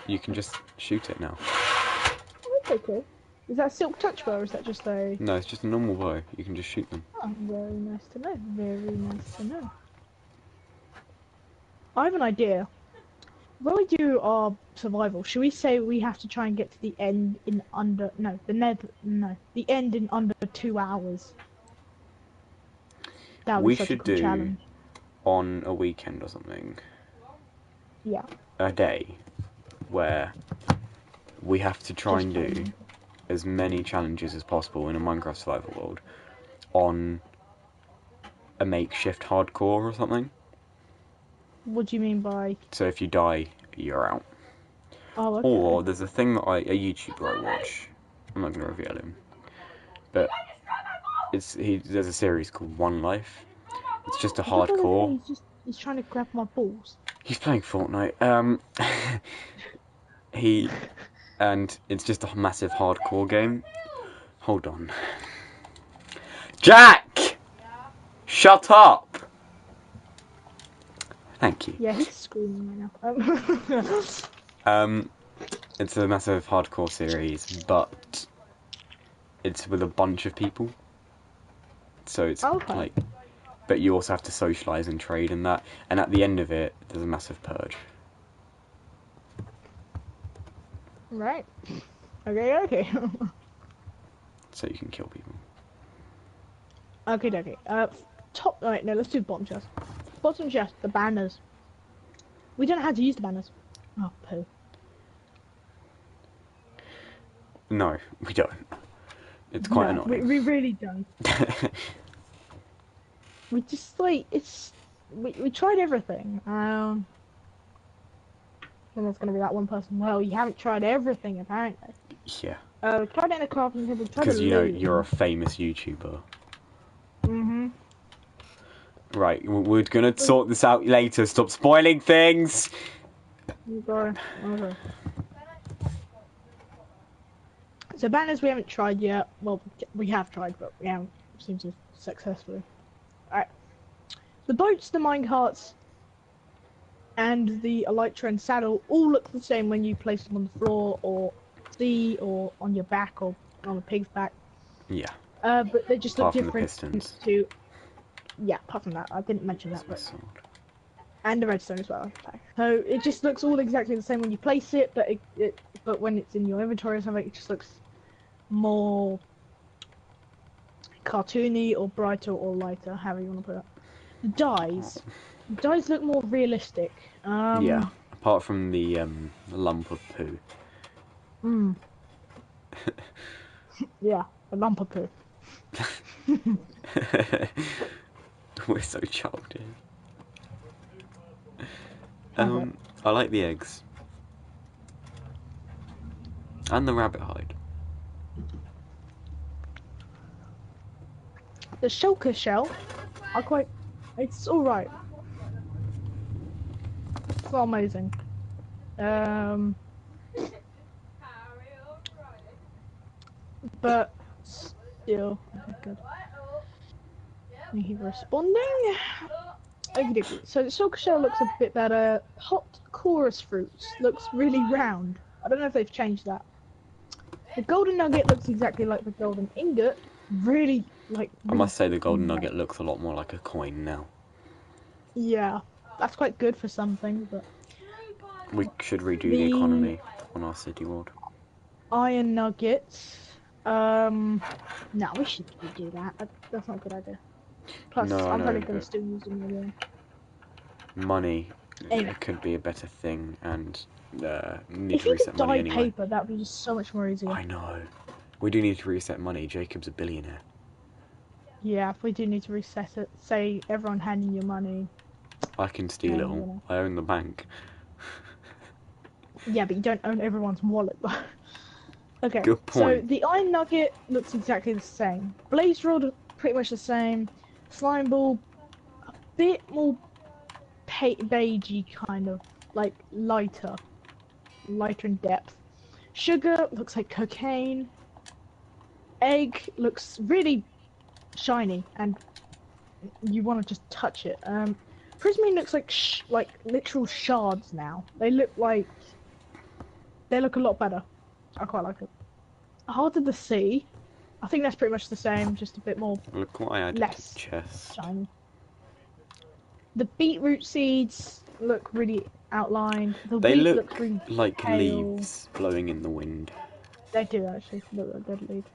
you can just shoot it now. Oh, that's okay. Is that a silk touch bow or is that just a... No, it's just a normal bow. You can just shoot them. Oh, very nice to know. Very nice to know. I have an idea. When we do our survival, should we say we have to try and get to the end in under... No, the end in under 2 hours. That would We be such a should cool do challenge. on a weekend or something, Yeah. a day where we have to try and do as many challenges as possible in a Minecraft survival world on a makeshift hardcore or something. What do you mean by... So if you die, you're out. Oh, okay. Or there's a thing that a YouTuber I watch. I'm not going to reveal him, but there's a series called One Life. It's just a hardcore. He's trying to grab my balls. He's playing Fortnite. And it's just a massive hardcore game. Hold on. Jack! Shut up! Thank you. Yeah, he's screaming right now. It's a massive hardcore series, but it's with a bunch of people. So it's like, but you also have to socialise and trade and that. And at the end of it, there's a massive purge. Right. Okay. So you can kill people. Okay. Top. Right, no, let's do bottom chest. Bottom chest, the banners. We don't know how to use the banners. Oh, poo. No, we don't. It's quite annoying. We really don't. We just like we tried everything. Then there's gonna be that one person. Well, you haven't tried everything apparently. Yeah. We tried it in a crafting table. Because you know you're a famous YouTuber. Mhm. Right, we're gonna sort this out later. Stop spoiling things. Okay. So banners we haven't tried yet. Well, we have tried, but we haven't seemed to successfully. Alright. The boats, the minecarts, and the elytra and saddle all look the same when you place them on the floor, or sea, or on your back, or on a pig's back. Yeah. But they just look Apart from the different pistons. to... Yeah, apart from that. I didn't mention that, but... And the redstone as well. So it just looks all exactly the same when you place it, but when it's in your inventory or something, it just looks more cartoony or brighter or lighter, however you want to put it. The dies look more realistic. Yeah, apart from the lump of poo. Yeah, a lump of poo. We're so childish. I like the eggs. And the rabbit hide. The shulker shell, it's alright. It's not amazing. But still, good. Thank you for responding. Okay, so the shulker shell looks a bit better. Hot chorus fruits looks really round. I don't know if they've changed that. The golden nugget looks exactly like the golden ingot. Really, like... I must say the golden nugget looks a lot more like a coin now. Yeah, that's quite good for some things, but... We should redo the economy on our city world. Iron nuggets. No, we shouldn't redo that. That's not a good idea. Plus, I'm probably going to still use them anyway. Money could be a better thing, and need if to reset money anyway. If you could dye paper, that would be just so much more easier. I know. We do need to reset money. Jacob's a billionaire. Yeah, if we do need to reset it, say everyone handing you money. I can steal it And, all. I own the bank. Yeah, but you don't own everyone's wallet. Okay, Good so point. the iron nugget looks exactly the same. Blaze rod, pretty much the same. Slime ball, a bit more beigey kind of, like lighter in depth. Sugar looks like cocaine. Egg looks really shiny, and you want to just touch it. Prismine looks like literal shards now. They look a lot better. I quite like it. Heart of the Sea. I think that's pretty much the same, just a bit more Look what I added to the less chest. shiny. The beetroot seeds look really outlined. The They wheat look looks really like pale. leaves blowing in the wind. They do actually look like dead leaves.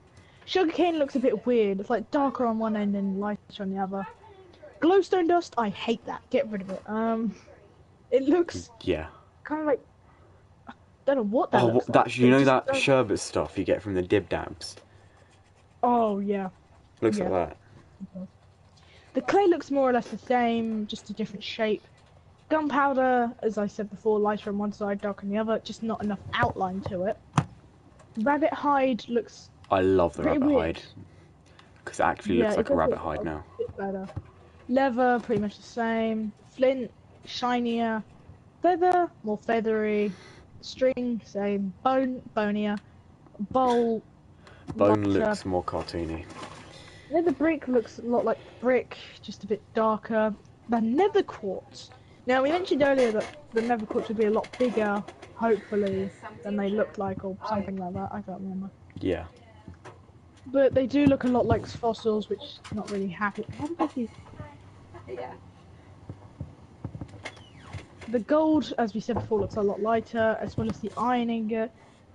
Sugarcane looks a bit weird. It's like darker on one end and lighter on the other. Glowstone dust, I hate that. Get rid of it. It looks Yeah. kind of like, I don't know what that Oh, looks like. that's, But you it know just that does... sherbet stuff you get from the dib dabs? Oh yeah, Looks yeah. like that. The clay looks more or less the same, just a different shape. Gunpowder, as I said before, lighter on one side, darker on the other, just not enough outline to it. Rabbit hide looks I love the pretty rabbit weird. hide. Because it actually Yeah, looks it like a does rabbit look hide a now. bit better. Leather, pretty much the same. Flint, shinier. Feather, more feathery. String, same. Bone, bonier. Bowl, Bone lighter. looks more cartoony. Nether brick looks a lot like brick, just a bit darker. The nether quartz. Now, we mentioned earlier that the nether quartz would be a lot bigger, hopefully, than they look like, or something like that. I can't remember. Yeah. But they do look a lot like fossils, which is not really happy. How did I do? Yeah. The gold, as we said before, looks a lot lighter, as well as the iron ingot.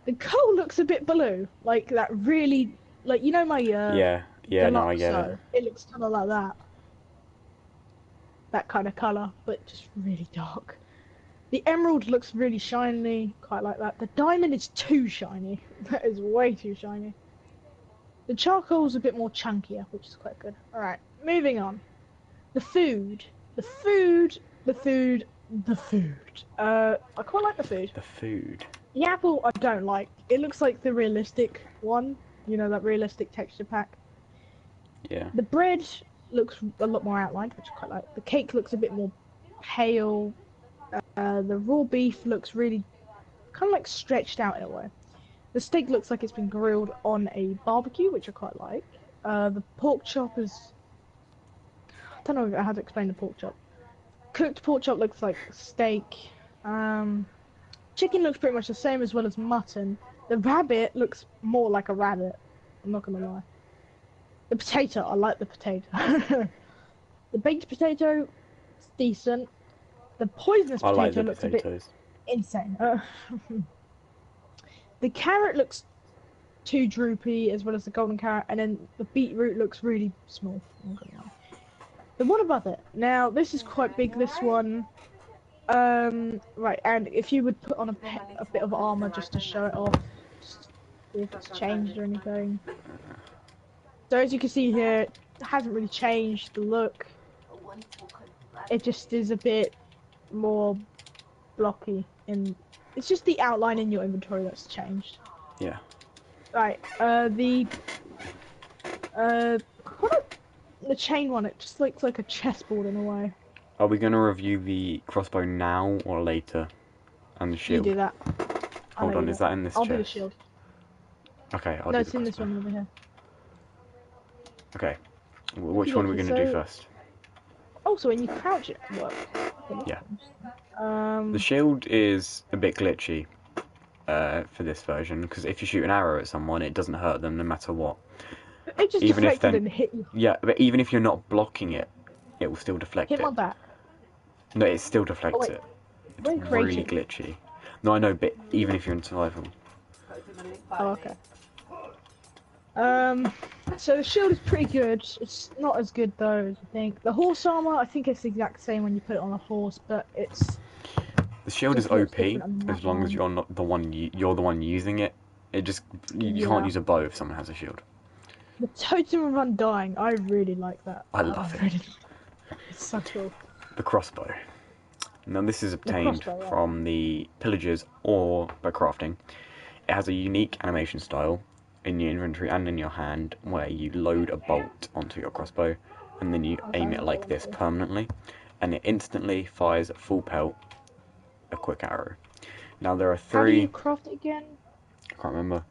The coal looks a bit blue, like that really, like, you know my Yeah. Yeah, no, I get it. Deluxo? It looks kind of like that. That kind of colour, but just really dark. The emerald looks really shiny, quite like that. The diamond is too shiny. That is way too shiny. The charcoal's a bit more chunkier, which is quite good. Alright, moving on. The food. The food. I quite like the food. The food. The apple I don't like. It looks like the realistic one. You know, that realistic texture pack. Yeah. The bread looks a lot more outlined, which I quite like. The cake looks a bit more pale. The raw beef looks really kind of like stretched out in a way. The steak looks like it's been grilled on a barbecue, which I quite like. The pork chop is... I don't know how to explain the pork chop. Cooked pork chop looks like steak. Chicken looks pretty much the same as well as mutton. The rabbit looks more like a rabbit. I'm not gonna lie. The potato, I like the potato. The baked potato, it's decent. The poisonous I potato like the looks a potatoes. bit insane. The carrot looks too droopy, as well as the golden carrot, and then the beetroot looks really small. I'm not gonna lie. Then what about it? Now, this is quite big, this one. Right, and if you would put on a bit of armor just to show it off, just see if it's changed or anything. So as you can see here, it hasn't really changed the look. It just is a bit more blocky, and it's just the outline in your inventory that's changed. Yeah. Right, the chain one, it just looks like a chessboard in a way. Are we going to review the crossbow now or later? And the You shield? do that. Hold on, is that in this I'll chest? do the shield. Okay, I'll No, do it's the in this crossbow. one over here. Okay. Which one are we going to do first? Also, when you crouch it works. Yeah. Um, The shield is a bit glitchy for this version, because if you shoot an arrow at someone, it doesn't hurt them no matter what. it just even if deflected then- and hit you. Yeah, but even if you're not blocking it, it will still deflect Hit it. my back. No, it still deflects wait. it. When It's really creating. glitchy. No, I know, but even if you're in survival. Oh, okay. So the shield is pretty good. It's not as good though as you think. The horse armor, I think it's the exact same when you put it on a horse, but it's The shield is Just looks OP different on that as long as one. you're not the one you're the one using it. It just you can't Yeah. use a bow if someone has a shield. The totem of undying. I really like that. I love it. Really, it's so cool. The crossbow. Now this is obtained crossbow, right. from the pillages or by crafting. It has a unique animation style in your inventory and in your hand where you load a bolt onto your crossbow and then you aim it like this permanently and it instantly fires at full pelt a quick arrow. Now there are How do three... you craft it again? I can't remember.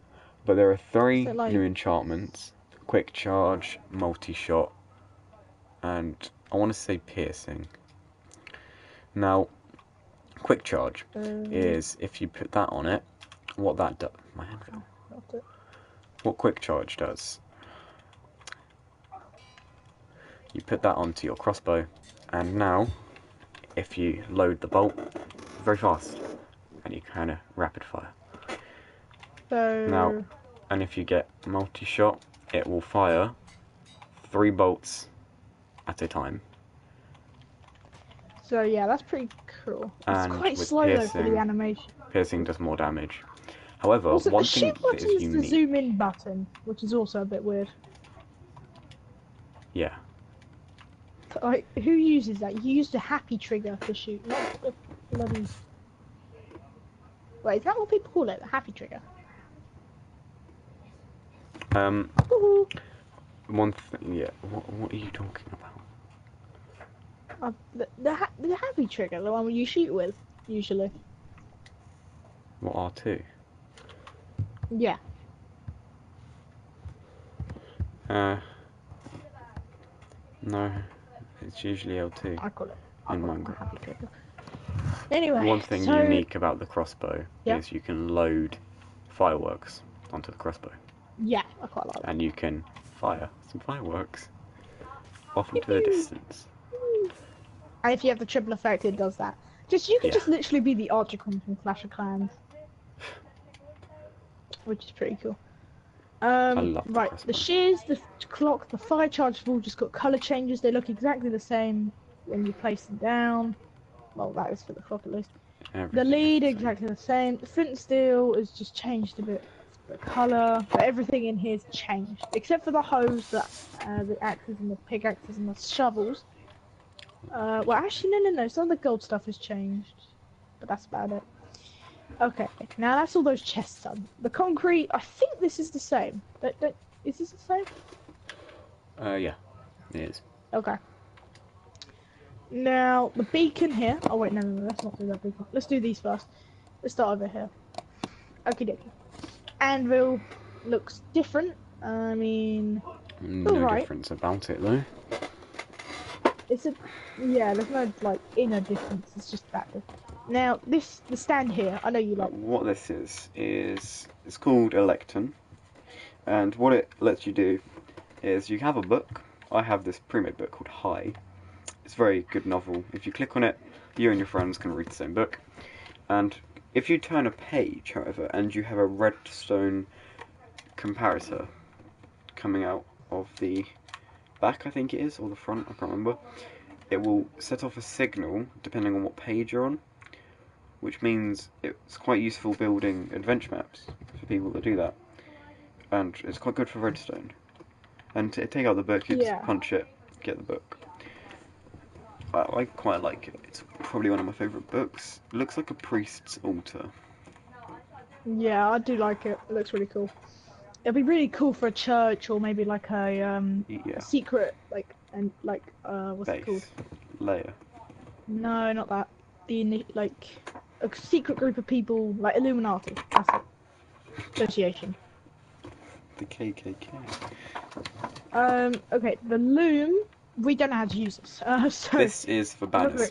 But there are three Is it like... new enchantments. Quick charge, multi-shot, and I want to say piercing. Now, quick charge is if you put that on it, what that does... My hand fell. What quick charge does, you put that onto your crossbow, and now, if you load the bolt, very fast, and you kind of rapid fire. So... Now, and if you get multi-shot, it will fire 3 bolts at a time. So yeah, that's pretty cool. And it's quite with slow though for piercing- the animation. Piercing does more damage. However, Also, one the thing shift that button is is the unique... zoom in button, which is also a bit weird. Yeah. Like, who uses that? You use the happy trigger to shoot, not the bloody... Wait, is that what people call it? The happy trigger? Woohoo! One thing... Yeah, what are you talking about? The happy trigger, the one you shoot with, usually. What, R2? Yeah. No, it's usually L2 I call it in the Minecraft. happy trigger. Anyway, One thing so... unique about the crossbow Yeah. is you can load fireworks onto the crossbow. Yeah, I quite like that. And you can fire some fireworks off into the distance. And if you have the triple effect, it does that. You can Yeah. just literally be the Archicon from Clash of Clans. Which is pretty cool. love the right, crossbow. the shears, the clock, the fire charge have all just got colour changes. They look exactly the same when you place them down. Well, that is for the clock at least. Everything The lead, is exactly the same. The flint and steel has just changed a bit. The colour, but everything in here's changed. Except for the hose, the axes and the pickaxes and the shovels. Well, actually, no. Some of the gold stuff has changed. But that's about it. Okay, now that's all those chests done. The concrete, I think this is the same. Is this the same? Yeah, it is. Okay. Now, the beacon here. Oh, wait, no, let's not do that beacon. Let's do these first. Let's start over here. Okie dokie. Anvil looks different. I mean, No alright. difference about it though. It's a... Yeah, there's no, like, inner difference. It's just that different. Now, the stand here, I know you like... What this is it's called a lectern, and what it lets you do is you have a book. I have this pre-made book called High. It's a very good novel. If you click on it, you and your friends can read the same book. And if you turn a page, however, and you have a redstone comparator coming out of the back, I think it is, or the front, I can't remember, it will set off a signal depending on what page you're on, which means it's quite useful building adventure maps for people that do that. And it's quite good for redstone. And to take out the book, you just punch it, get the book. I quite like it. It's probably one of my favourite books. It looks like a priest's altar. Yeah, I do like it. It looks really cool. It'll be really cool for a church or maybe like a secret, what's it called? Layer. No, not that. Like a secret group of people, like Illuminati. That's it. Association. The KKK. Okay, the loom. We don't know how to use this. So this is for banners.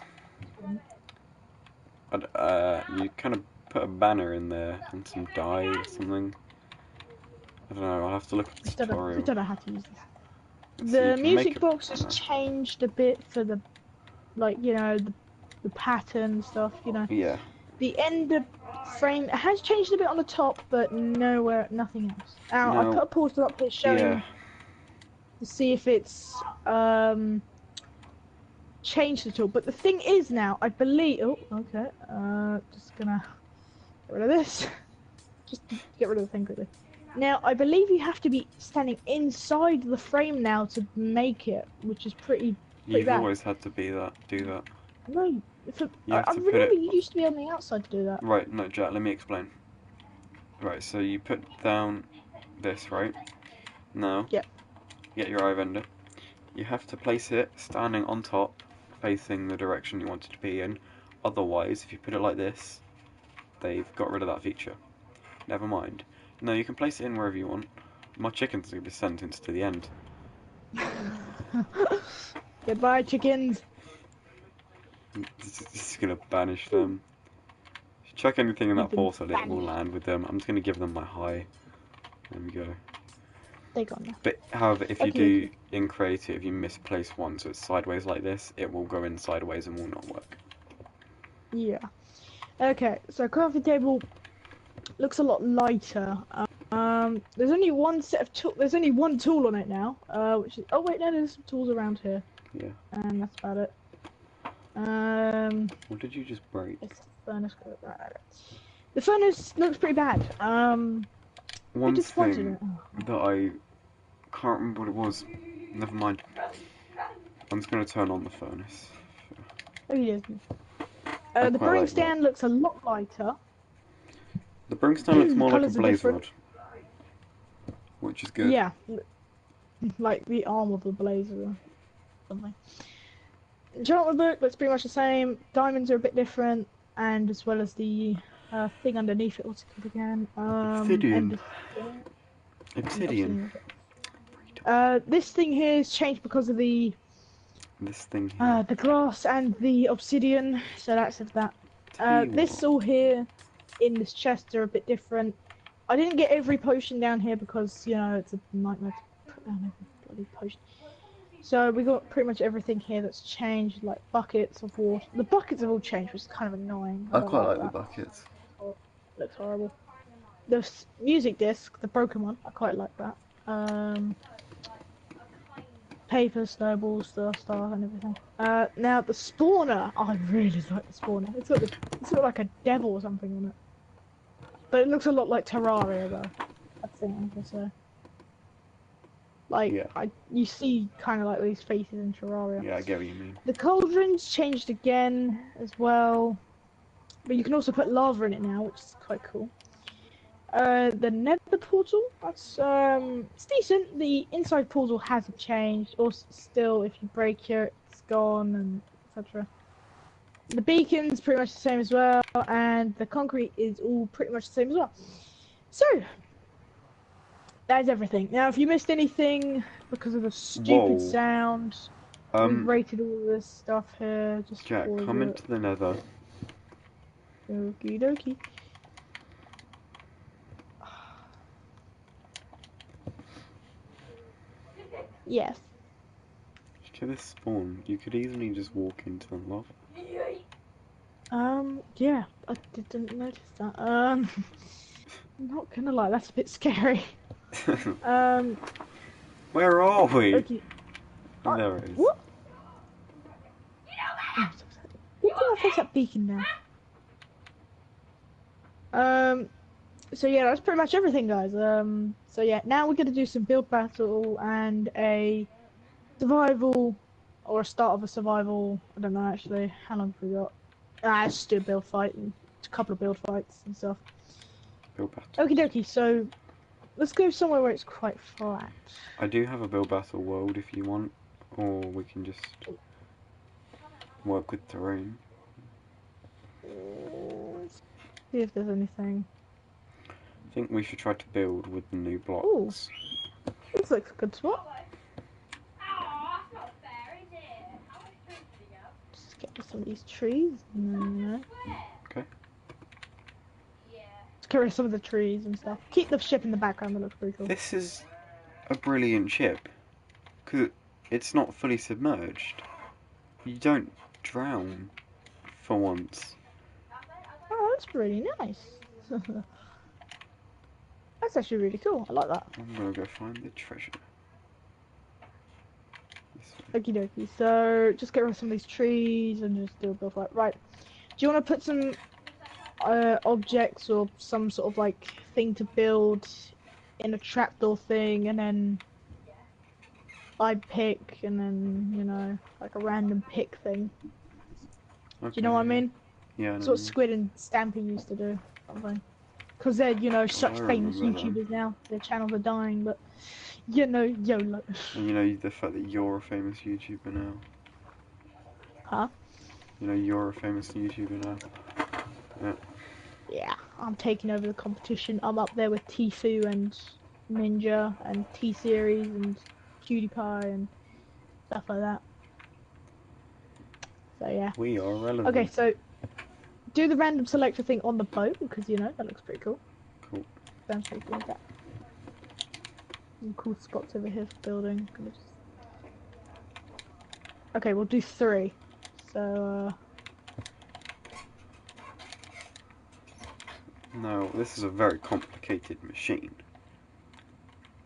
You kind of put a banner in there and some dye or something. I don't know. I'll have to look at the tutorial. We don't know how to use this. So The music box has changed a bit for the, like, you know, the pattern stuff, you know. Yeah. The end frame has changed a bit on the top, but nothing else. Now, I put a poster up here showing to see if it's changed at all. But the thing is now, I believe. Oh, okay. Just gonna get rid of this. Just get rid of the thing quickly. Now, I believe you have to be standing inside the frame now to make it, which is pretty You've bad. always had to do that. No, You have I to put remember it. you used to be on the outside to do that. Right, no, Jack, let me explain. Right, so you put down this, right? Now, Yep. get your eye vendor. You have to place it standing on top, facing the direction you want it to be in. Otherwise, if you put it like this, they've got rid of that feature. Never mind. No, you can place it in wherever you want. My chicken's going to be sentenced to the end. Goodbye, chickens. This is going to banish them. If you chuck anything in You've that been portal, it will land with them. I'm just going to give them my high. There we go. They're gone now. But however, if you Okay. do in creative, you misplace one, so it's sideways like this, it will go in sideways and will not work. Yeah. Okay, so crafting table looks a lot lighter. There's only one set of tool. There's only one tool on it now. Which is, oh wait, no, there's some tools around here. Yeah. And that's about it. What did you just break? It's the furnace. Right. The furnace looks pretty bad. One disappointed thing in it. that I can't remember what it was. Never mind. I'm just going to turn on the furnace. Oh, he doesn't. I The quite brewing like stand looks a lot lighter. The brewing stand looks more like a Colours are blaze different. rod, which is good. Yeah, like the arm of the blazer or something. Enchantment book looks pretty much the same. Diamonds are a bit different, and as well as the thing underneath it. What's it called again? Obsidian. And Obsidian. this thing here is changed because of the This thing here. the glass and the obsidian. So that's of that. Tell you This what. all here in this chest are a bit different. I didn't get every potion down here because, you know, it's a nightmare to put down every bloody potion. So we got pretty much everything here that's changed, like buckets of water. The buckets have all changed, which is kind of annoying. I don't like the that. buckets. It looks horrible. The music disc, the broken one, I quite like that. Paper, snowballs, star, and everything. Now the spawner, I really like the spawner. It's got like a devil or something on it. But it looks a lot like Terraria, though. That's the thing I'm gonna say. Like, Yeah. you see kind of like these faces in Terraria. Yeah, I get what you mean. The cauldron's changed again as well. But you can also put lava in it now, which is quite cool. The nether portal, that's it's decent. The inside portal hasn't changed, or still if you break it, it's gone, and etc. The beacon's pretty much the same as well, and the concrete is all pretty much the same as well. So that's everything. Now, if you missed anything because of the stupid Whoa. sound, we've rated all this stuff here. Just Jack, for come into the nether. Okie dokie. Yes. To this spawn, you could easily just walk into the lava. Yeah, I didn't notice that. I'm not gonna lie, that's a bit scary. Where are we? Okay. Oh, there it is. What? Oh, what did I face that beacon now? So yeah, that's pretty much everything, guys. So yeah, now we're gonna do some build battle and a survival, or a start of a survival. I don't know actually. How long have we got? Let's do a build fight and a couple of build fights and stuff. Build battle. Okie dokie. So let's go somewhere where it's quite flat. I do have a build battle world if you want, or we can just work with terrain. Let's see if there's anything. I think we should try to build with the new blocks. Ooh. This looks a good spot. Just get rid of some of these trees. No. Okay. Let's get rid of some of the trees and stuff. Keep the ship in the background, that looks pretty cool. This is a brilliant ship, because it's not fully submerged. You don't drown, for once. Oh, that's pretty nice. That's actually really cool. I like that. I'm gonna go find the treasure. Okie dokie. So just get rid of some of these trees and just do a build fight. Right. Do you want to put some objects or some sort of like thing to build in a trapdoor thing, and then I pick, and then, you know, like a random pick thing. Okay, Do you know what I mean? Yeah, I That's know what Squid and Stampy used to do. Something. Because they're, you know, such I famous remember them. YouTubers now. Their channels are dying, but, you know, YOLO. And you know the fact that you're a famous YouTuber now. Huh? You know you're a famous YouTuber now. Yeah. Yeah, I'm taking over the competition. I'm up there with Tfue and Ninja and T-Series and PewDiePie and stuff like that. So yeah. We are relevant. Okay, so do the random selector thing on the boat because you know that looks pretty cool. Cool. Sounds pretty cool. That. Some cool spots over here for building. Gonna just... Okay, we'll do 3. So No, this is a very complicated machine.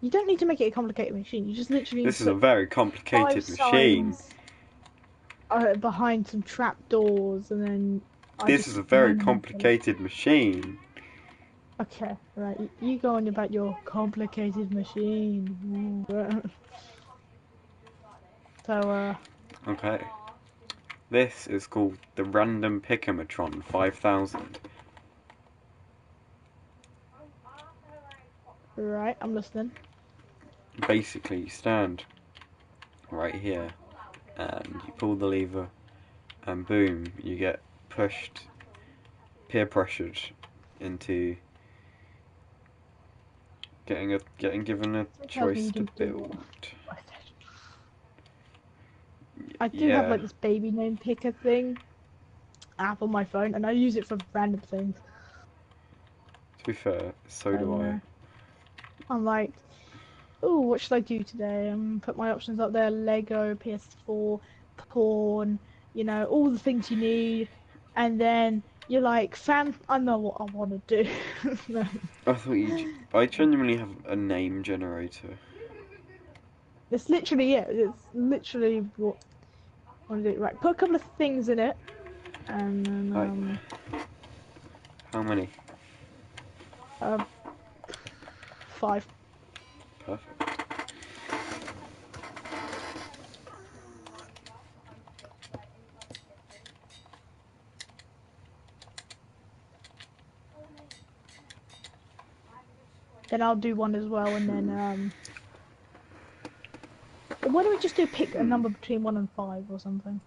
you don't need to make it a complicated machine. You just literally need This to is a put very 5 complicated machine. signs behind some trapdoors, and then This is a very complicated machine. Okay, right. You go on about your complicated machine. So, Okay. This is called the Random Pickomatron 5000. right, I'm listening. Basically, you stand right here and you pull the lever and boom, you get pushed, peer pressured into getting given a choice to build. I do have like this baby name picker thing app on my phone, and I use it for random things. To be fair, so do I. I'm like, oh, what should I do today? Put my options up there: Lego, PS4, porn, you know, all the things you need, and then you're like, fam, I know what I want to do. I thought I genuinely have a name generator. It's literally it. It's literally what I want to do. Right, put a couple of things in it, and then How many? 5. Perfect. Then I'll do 1 as well, and then why don't we just do pick a number between 1 and 5 or something?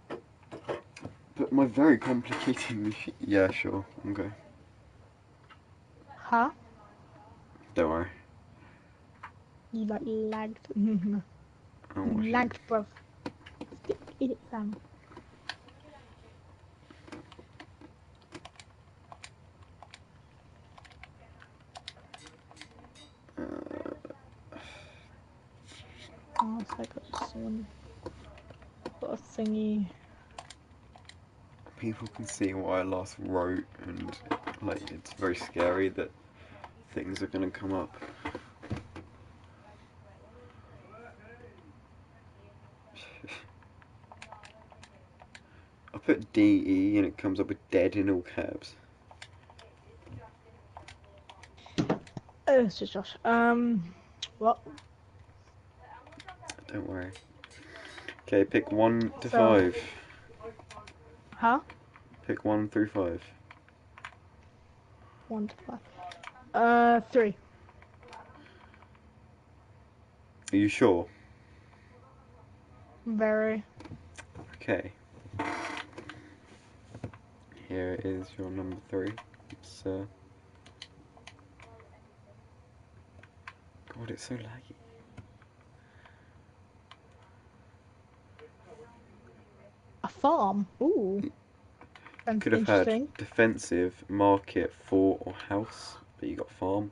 But my very complicated machine. Yeah, sure. Okay. Huh? Don't worry. You like lagged. I'll You watch it. lagged, bruv. Eat it, fam. Oh, so I got someone. Got a thingy. People can see what I last wrote, and like it's very scary that things are gonna come up. I put DE and it comes up with dead in all caps. It's just Josh. What? Don't worry. Okay, pick 1 to 5. Huh? Pick 1 through 5. 1 to 5. 3. Are you sure? Very. Okay. Here is your number 3. It's God, it's so laggy. A farm. Ooh. Sounds Could have interesting. had defensive, market, fort, or house, but you got farm.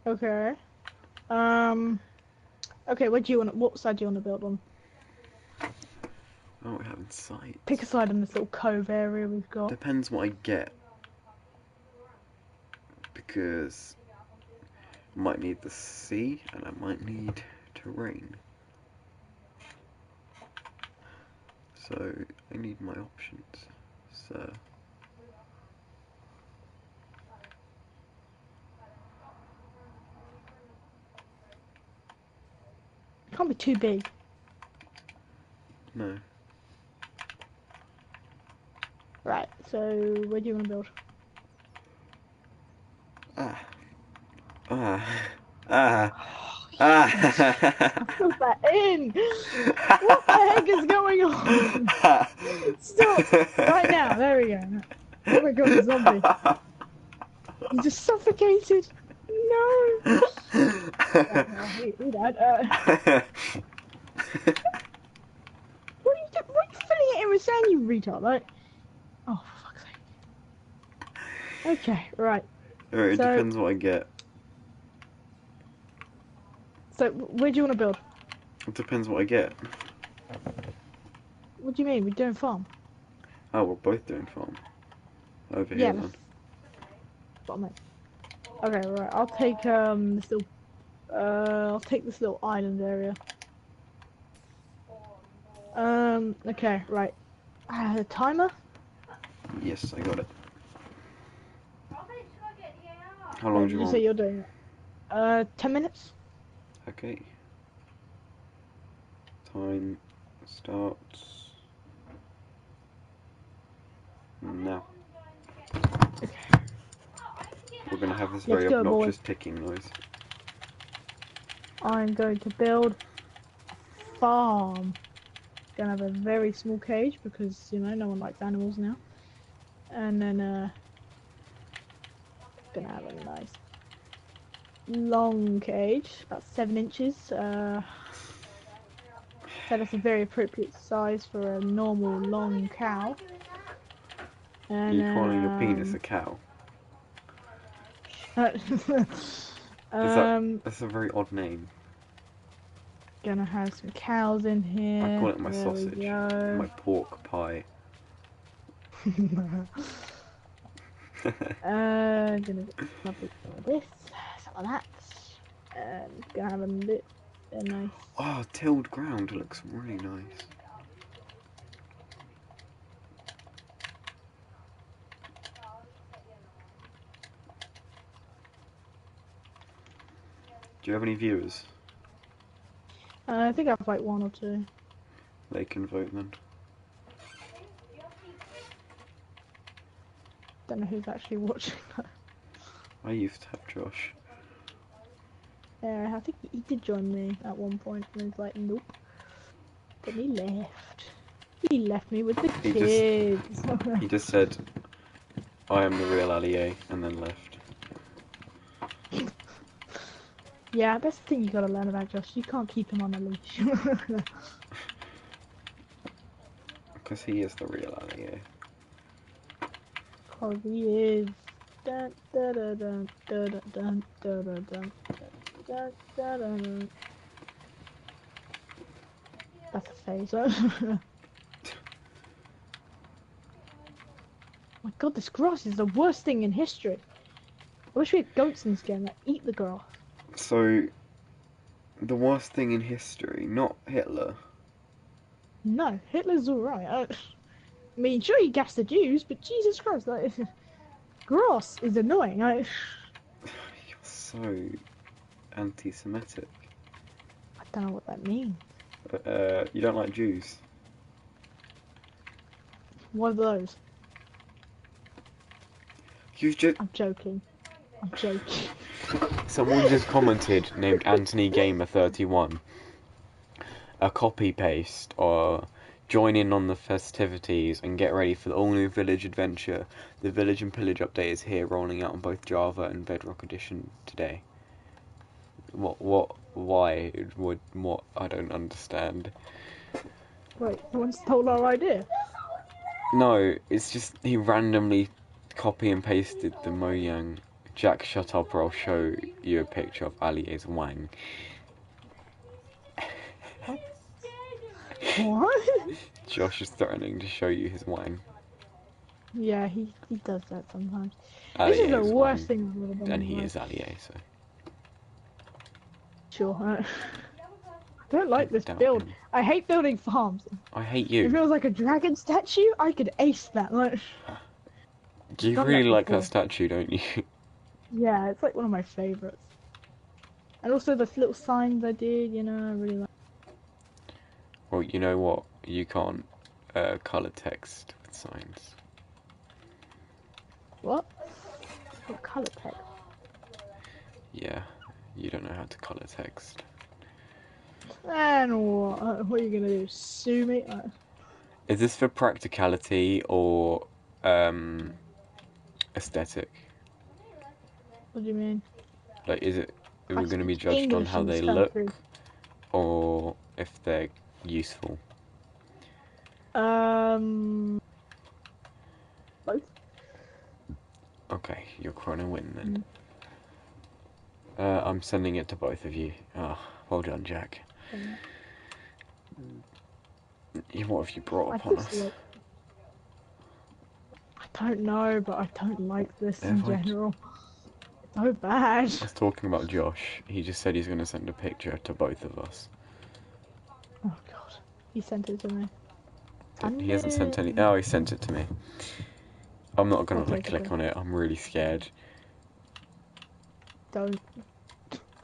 Okay. Okay, what side do you want to build on? Oh, we haven't sight. Pick a side in this little cove area we've got. Depends what I get. Because I might need the sea and I might need terrain. So I need my options. So can't be too big. No. Right, so where do you want to build? Ah. Ah. Ah. Put that in! What the heck is going on? Stop! Right now, there we go. Oh my god, zombie. You just suffocated! No! Right, well, he died. What are you doing? What are you filling it in with sand, you retard? Like, oh, for fuck's sake. Okay, right. Alright, it So- depends what I get. So, where do you want to build? It depends what I get. What do you mean? We're doing farm? Oh, we're both doing farm. Over Yeah, here then. that's what I meant. Okay, right. I'll take this little I'll take this little island area. Okay, right. Timer? Yes, I got it. How long do you You say want? you're doing it? 10 minutes? Okay. Time starts now. We're gonna have this very Let's go, obnoxious ticking noise. I'm going to build a farm. Gonna have a very small cage because, you know, no one likes animals now. And then, gonna have a nice long cage, about 7 inches. So that's a very appropriate size for a normal long cow. And Are you calling your penis a cow? That's a very odd name. Gonna have some cows in here. I call it my There sausage. we go. My pork pie. Gonna do lovely some of this, some of that. Gonna have a bit nice. Oh, tilled ground looks really nice. Do you have any viewers? I think I've like 1 or 2. They can vote then. Don't know who's actually watching that. I used to have Josh. Yeah, I think he did join me at one point, and he's like, nope. Then he left. He left me with the He kids. He just said, I am the real Allier, and then left. Yeah, that's the thing you gotta learn about Josh. You can't keep him on a leash. Because he is the real Allier. Cause he is. Dun, dun, dun, dun, dun, dun, dun, dun, dun, dun, dun, dun, dun. That's a phaser. My god, this grass is the worst thing in history. I wish we had goats in this game that eat the grass. So, the worst thing in history, not Hitler. No, Hitler's alright. I mean, sure, he gassed the Jews, but Jesus Christ, like, grass is annoying. You're so anti-Semitic. I don't know what that means. You don't like Jews? What are those? You've just... I'm joking. I'm joking. Someone just commented, named Anthony Gamer 31. A copy paste or join in on the festivities and get ready for the all new Village adventure. The Village and Pillage update is here, rolling out on both Java and Bedrock Edition today. Why would, what? I don't understand. Wait, someone stole our idea. No, it's just he randomly copy and pasted the Mojang. Jack, shut up or I'll show you a picture of Aliyah's wang. What? Josh is threatening to show you his wang. Yeah, he does that sometimes. This is the Aliyah's worst wang. thing I've ever done. And in he my is life. Aliyah, so. Sure. I don't like this Doubt build. him. I hate building farms. I hate If it you. was like a dragon statue, I could ace that. Like, You done really that like before. that statue, don't you? Yeah, it's like one of my favorites. And also the little signs I did, you know, I really like. Well, you know what? You can't colour text with signs. What? What colour text? Yeah, you don't know how to colour text. And what? What are you gonna do? Sue me? Is this for practicality or aesthetic? What do you mean? Like, is it? Are I we going to be speak judged on English how in they this country. look, or if they're useful? Both. Okay, you're gonna win then. Mm. I'm sending it to both of you. Ah, well done, Jack. What have you brought upon us? I don't know, but I don't like this in Have I- general. It's so bad. I was talking about Josh. He just said he's going to send a picture to both of us. Oh god, he sent it to me. He hasn't sent any. Oh, he sent it to me. I'm not going I'll to take it click then. on it. I'm really scared. Don't.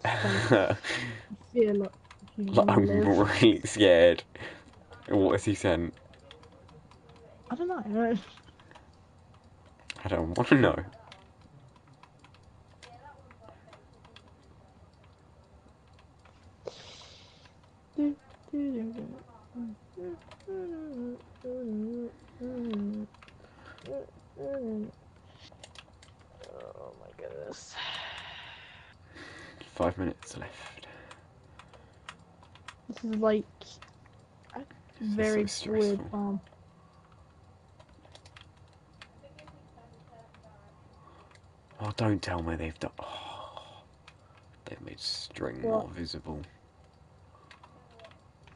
I feel like you I'm live. really scared. What has he sent? I don't know. I don't want to know. Oh my goodness. 5 minutes left. This is like a This is very so weird stressful. farm. Oh, don't tell me they've done. Oh, they've made string more visible.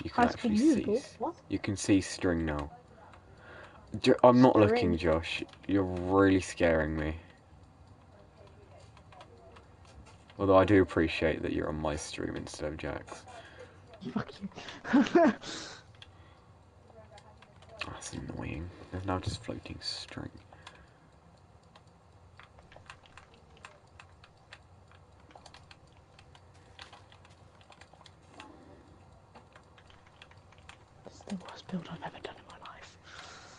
You can High School actually see. Musical? What? You can see string now. I'm not looking, String? Josh. You're really scaring me. Although I do appreciate that you're on my stream instead of Jack's. Fuck you. That's annoying. There's now just floating string. This is the worst build I've ever done in my life.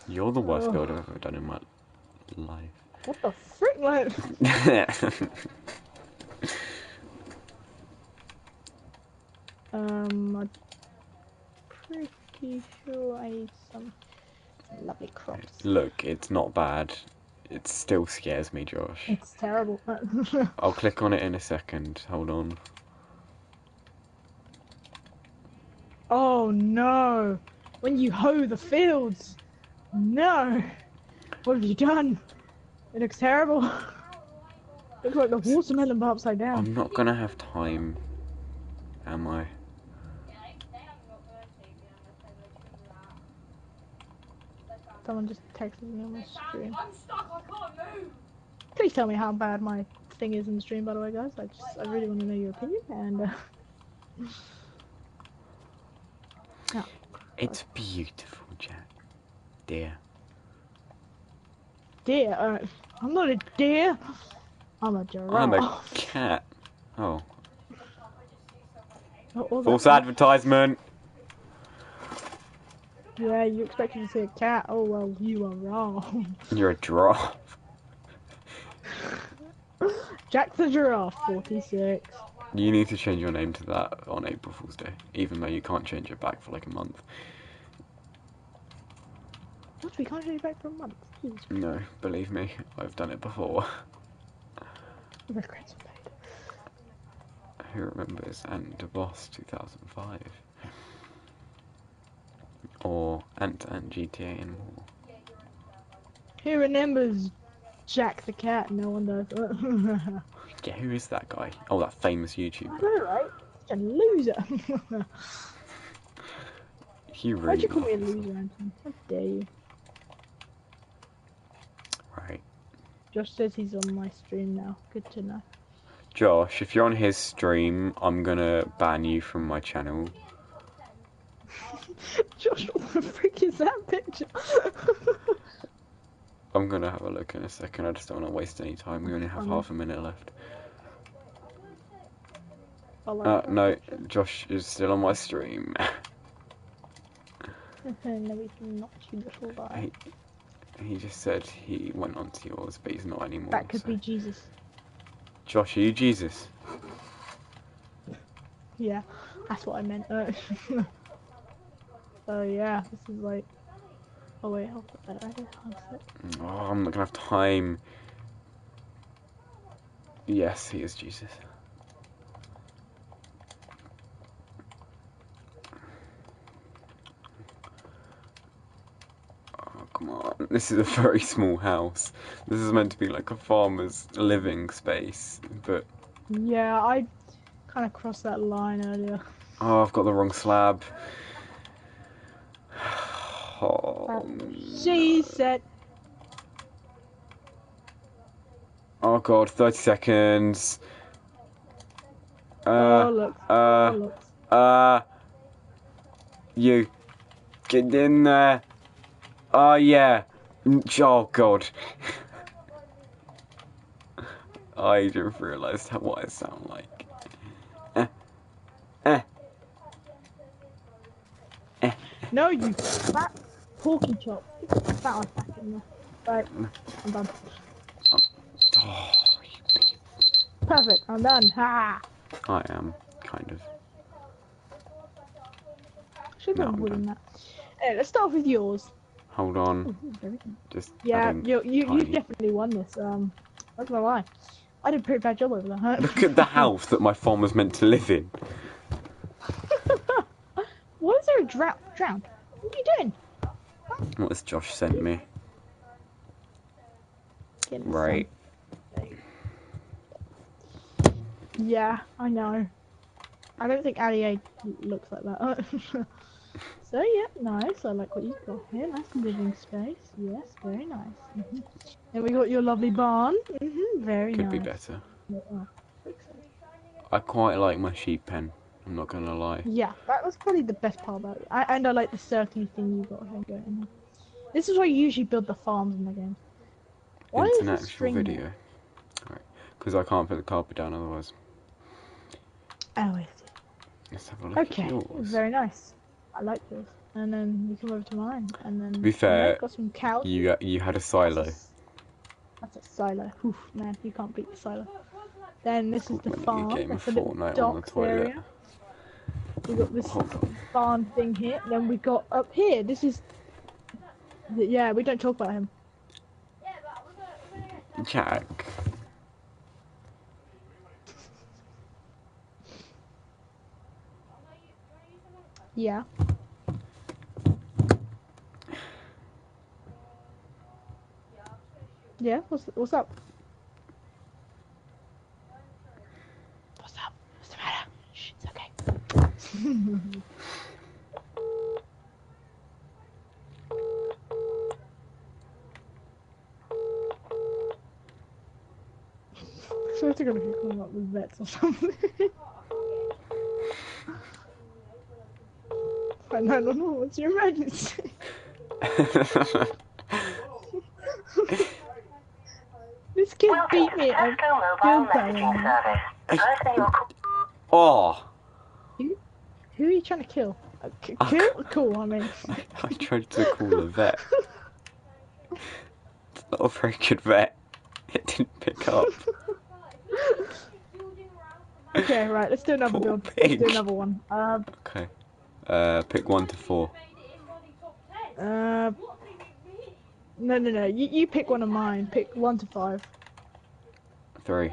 You're the worst build I've ever done in my life. What the frick, man? I'm pretty sure I ate some lovely crops. Look, it's not bad. It still scares me, Josh. It's terrible. I'll click on it in a second. Hold on. Oh no! When you hoe the fields! No! What have you done? It looks terrible. Looks like the watermelon but upside down. I'm not gonna have time, am I? Someone just texted me on my stream. I'm stuck, I can't move! Please tell me how bad my thing is in the stream, by the way, guys. I really want to know your opinion, and oh, It's beautiful, Jack. Dear. Deer? I'm not a deer. I'm a giraffe. I'm a cat. Oh. False advertisement! Yeah, you expected to see a cat. Oh well, you are wrong. You're a giraffe. Jack the Giraffe, 46. You need to change your name to that on April Fool's Day, even though you can't change it back for like a month. What? We can't change it back for a month? Jesus. No, believe me, I've done it before. Regrets are made. Who remembers Ant the Boss 2005? Or Ant GTA and more. Who remembers Jack the Cat? No one does. Yeah, who is that guy? Oh, that famous YouTuber. I know, right? Such a loser. He really Why'd you call me a loves loser, Anton? How dare you? Right. Josh says he's on my stream now. Good to know. Josh, if you're on his stream, I'm gonna ban you from my channel. Josh, what the frick is that picture? I'm gonna have a look in a second, I just don't want to waste any time. We only have half a minute left. I like that No, picture. Josh is still on my stream. No, he's not, you little guy. He just said he went onto yours, but he's not anymore. That could so. be Jesus. Josh, are you Jesus? Yeah, that's what I meant. So yeah, this is like. Oh wait, I'll put that right here. Oh, I'm not gonna have time. Yes, he is Jesus. Oh, come on. This is a very small house. This is meant to be like a farmer's living space, but... Yeah, I kind of crossed that line earlier. Oh, I've got the wrong slab. Oh, She no. said. Oh god, 30 seconds. Oh look. Oh look. You get in there. Oh yeah. Oh god. I just realised what I sound like. No, you fat porky chop. Stick the fat on back in there. Right, I'm done. Oh, Perfect, I'm done. Ha! I am, kind of. Should No, have I'm wood in done. that. Anyway, let's start with yours. Hold on. Ooh, very good. Just Yeah, adding you tiny. definitely won this. I'm not gonna lie. I did a pretty bad job over that. Look at the house that my farm was meant to live in. Why is there a drown? What are you doing? What has Josh sent me? Getting Right. Yeah, I know. I don't think Ali looks like that. So yeah, nice. I like what you've got here. Nice living space. Yes, very nice. Then we got your lovely barn. Very Could nice. be better. Oh, I quite like my sheep pen. I'm not gonna lie. yeah, that was probably the best part about it. And I like the circly thing you got here going. This is where you usually build the farms in the game. Why It's is an the actual string video. there? Alright. Because I can't put the carpet down otherwise. Oh, I see. Let's have a look Okay, at yours. very nice. I like this. And then you come over to mine, and then To be fair, got some cows. you had a silo. That's a silo. Oof, man, you can't beat the silo. Then this is the When you farm. game of That's a little Fortnite on the docks toilet. area. We got this Hold on. barn thing here. Then we got up here. This is. Yeah, we don't talk about him. Jack. Yeah. Yeah. What's up? What's up? What's the matter? Shh, it's okay. So they're gonna be calling up the vets or something. I don't know. What's your emergency? This kid beat me at field time. Oh! Who are you trying to kill? Kill? Cool, I mean. I tried to call a vet. It's not a very good vet. It didn't pick up. Okay, right, let's do another Poor build. pig. Let's do another one. Okay. Pick 1 to 4. No. You pick one of mine. Pick 1 to 5. 3.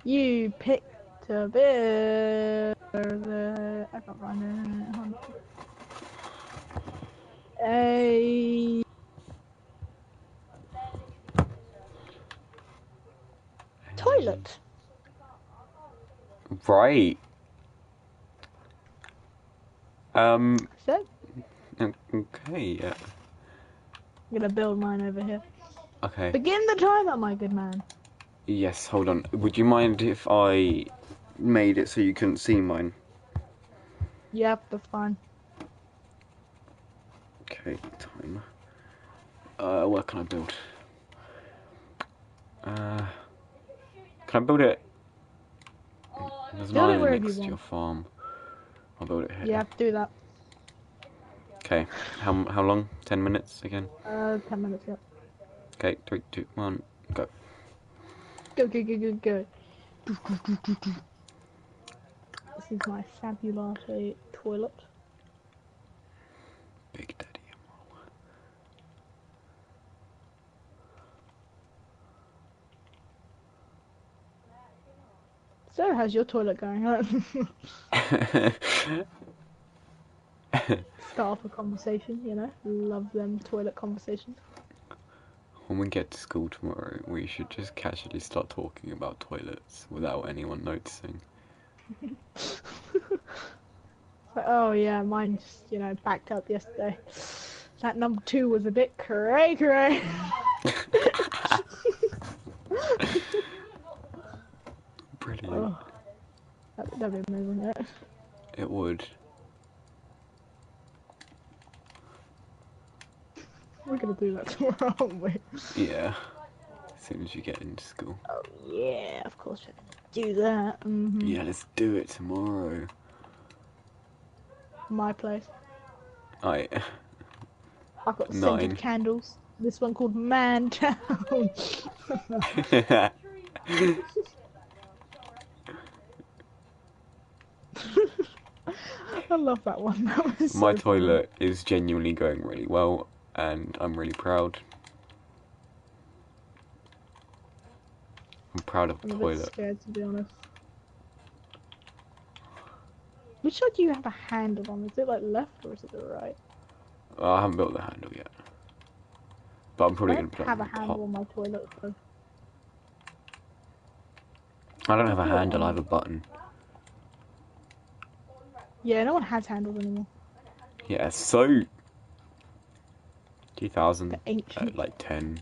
You pick to build the. I can't find it. Hold on. A toilet. Right. So, Okay, yeah. I'm gonna build mine over here. Okay. Begin the timer, my good man. Yes, hold on. Would you mind if I made it so you couldn't see mine? Yep, that's fine. Okay, timer. What can I build? Can I build it? There's Build it an wherever next you to your want. farm. I'll build it here. Yeah, do that. Okay. How long? 10 minutes again? 10 minutes, yep. Okay, 3, 2, 1, go. Go, go, go, go, go. This is my fabulous toilet. Big Daddy. So, how's your toilet going? Start off a conversation, you know? Love them toilet conversations. When we get to school tomorrow, we should just casually start talking about toilets without anyone noticing. Like, oh yeah, mine just, you know, backed up yesterday. That number 2 was a bit cray. Brilliant. Oh, that'd be amazing, yeah. It would. We're gonna do that tomorrow, aren't we? Yeah. As soon as you get into school. Oh yeah, of course we're gonna do that. Yeah, let's do it tomorrow. My place. I've got 9. scented candles. This one called Man Town. I love that one. That was My so toilet is genuinely going really well, and I'm really proud. I'm proud of the I'm a toilet. bit scared, to be honest. Which side do you have a handle on? Is it like left or is it the right? I haven't built the handle yet, but I'm probably I going to don't put it have on a the handle top. on my toilet, so. I don't have a I'll put it handle, I on. have a button. Yeah, no one has handles anymore. Yeah, so 2000, The ancient. like 10.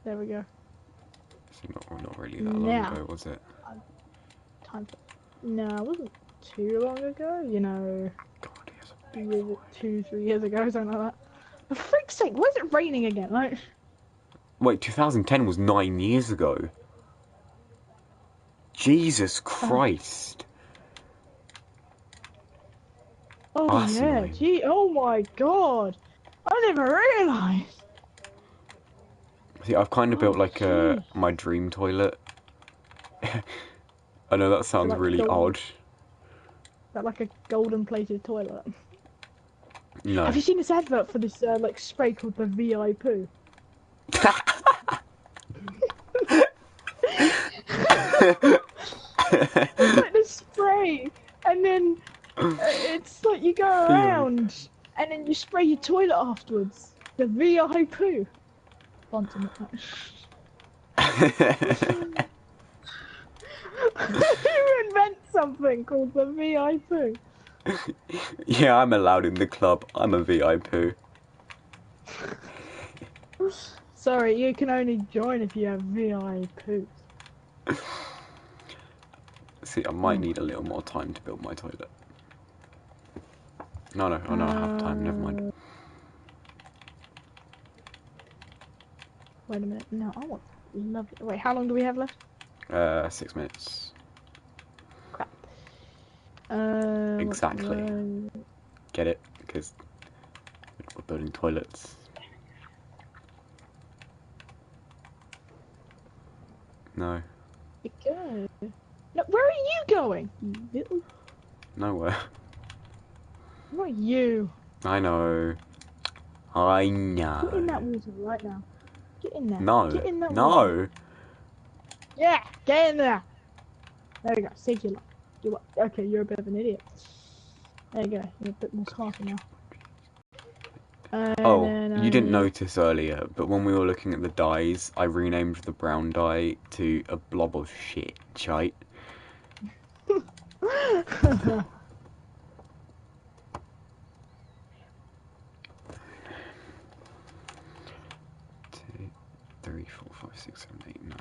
There we go. So not really that long Now, ago, was it? time for. No, it wasn't too long ago. You know, God, yes. 3 years ago, something like that. For freak's sake, why is it raining again? Like. Wait, 2010 was 9 years ago. Jesus Christ. Oh That's yeah, annoying. gee, oh my god! I didn't even realise! See, I've kind of built like Jeez. my dream toilet. I know that sounds like really golden, odd. is that like a golden plated toilet? No. Have you seen this advert for this like spray called the VI poo? It's like this spray, and then it's like you go around, and then you spray your toilet afterwards. The VI poo. Sponsor me. Who invents something called the VI poo? Yeah, I'm allowed in the club. I'm a VIP. Sorry, you can only join if you have VI poo. See, I might need a little more time to build my toilet. No, I don't have time. Never mind. Wait a minute. No, I want lovely. Wait, how long do we have left? 6 minutes. Crap. Exactly. Get it? Because we're building toilets. No. Go. No, where are you going? You little. Nowhere. Not you. I know. I know. Get in that water right now. Get in there. No. Get in that No. water. Yeah, get in there. There we go. Save your life. Okay, you're a bit of an idiot. There you go. You're a bit more smarter now. You didn't notice earlier, but when we were looking at the dyes, I renamed the brown dye to a blob of shit, shite. 2, 3, 4, 5, 6, 7, 8, 9.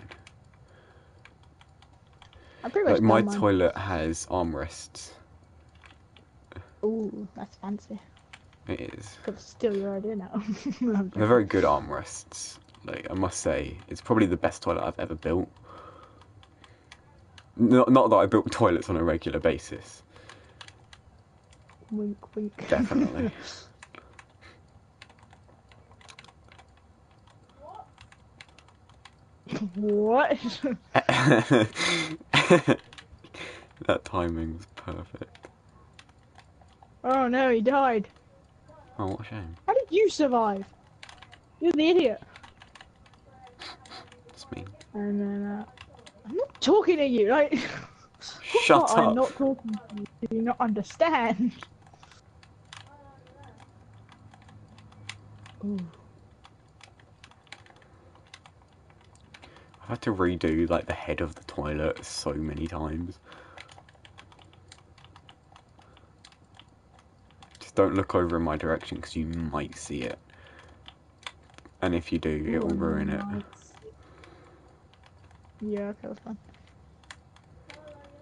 I'm pretty much Like, my done mine. toilet has armrests. Ooh, that's fancy. It is. Could steal your idea now. They're very good armrests. Like, I must say, it's probably the best toilet I've ever built. Not that I built toilets on a regular basis. Wink, wink. Definitely. What? That timing was perfect. Oh no, he died. Oh, what a shame. How did you survive? You're the idiot. It's me. And then, I'm not talking to you, like... Shut I'm up! not talking to you. Do you not understand? Ooh. I've had to redo like the head of the toilet so many times. Just don't look over in my direction because you might see it. And if you do, it will ruin it. Yeah, okay, that's fine.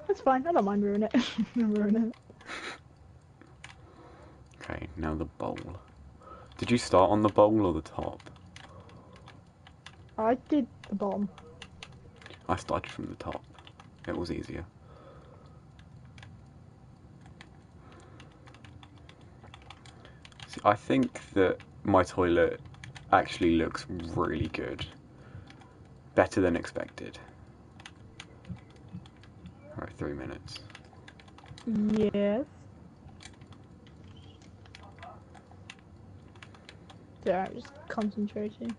That's fine, I don't mind ruining it. Ruining it. Okay, now the bowl. Did you start on the bowl or the top? I did the bottom. I started from the top. It was easier. See, I think that my toilet actually looks really good. Better than expected. Alright, 3 minutes. Yes. There, I'm just concentrating.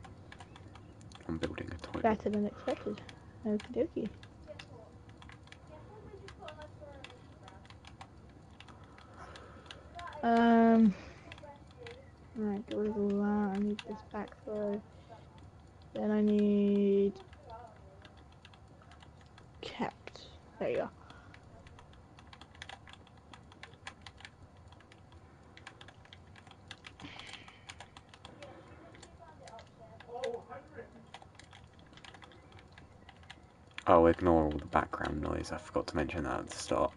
I'm building a toilet. Better than expected. Okie dokie. Right, get rid of all that. I need this back throw. Then I need... kept. There you go. Oh, ignore all the background noise. I forgot to mention that at the start.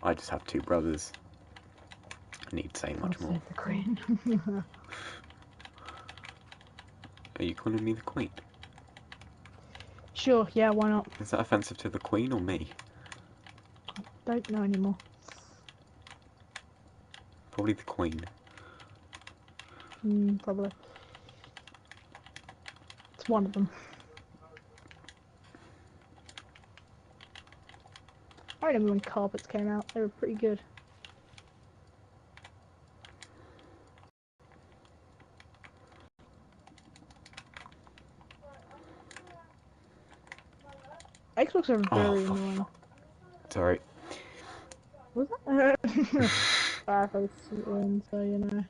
I just have 2 brothers. I need to say much more. Save the queen. Are you calling me the Queen? Sure, yeah, why not? Is that offensive to the Queen or me? Don't know anymore. Probably the Queen. Probably. It's one of them. I remember when carpets came out, they were pretty good. Xbox are very annoying. Sorry. Was that? Fireplace in, so you know,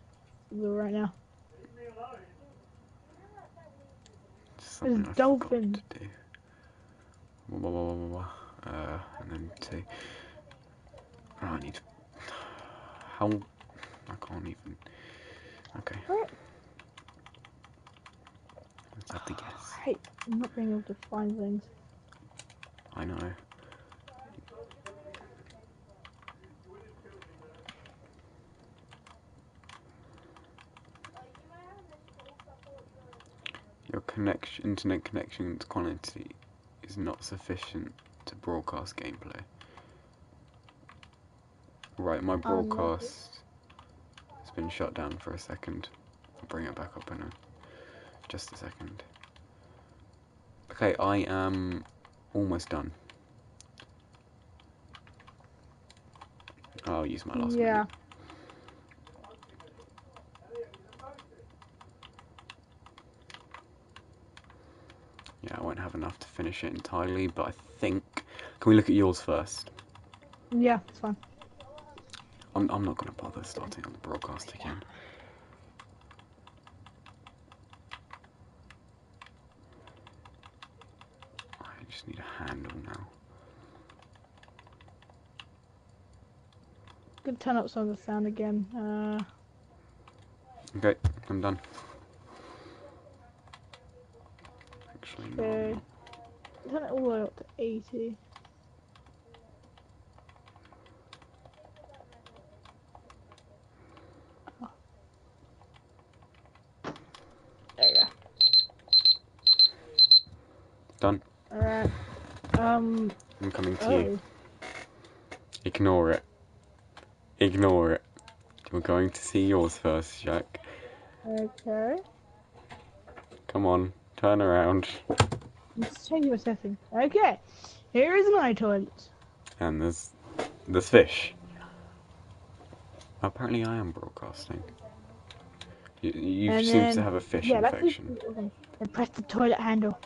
right now. Something There's I dolphins. forgot to do. And then 2. Oh, I need to... How... I can't even... Okay. What? Let's have to guess. I hate not being able to find things. I know. Your internet connection's quality is not sufficient to broadcast gameplay. Right, my broadcast has been shut down for a second. I'll bring it back up in just a second. Okay, I am almost done. I'll use my last minute. Yeah, I won't have enough to finish it entirely, but I think... Can we look at yours first? Yeah, it's fine. I'm not going to bother starting on the broadcast again. I just need a handle now. Gonna turn up some of the sound again. Okay, I'm done. Actually, no, I'm not. Turn it all the way up to 80. Oh. There you go. Done. Alright. I'm coming to you. Ignore it. Ignore it. We're going to see yours first, Jack. Okay. Come on, turn around. Let's change your settings. Okay. Here is my toilet. And there's fish. Apparently I am broadcasting. You And seem to then, have a fish yeah, that's just, infection. okay. Then press the toilet handle.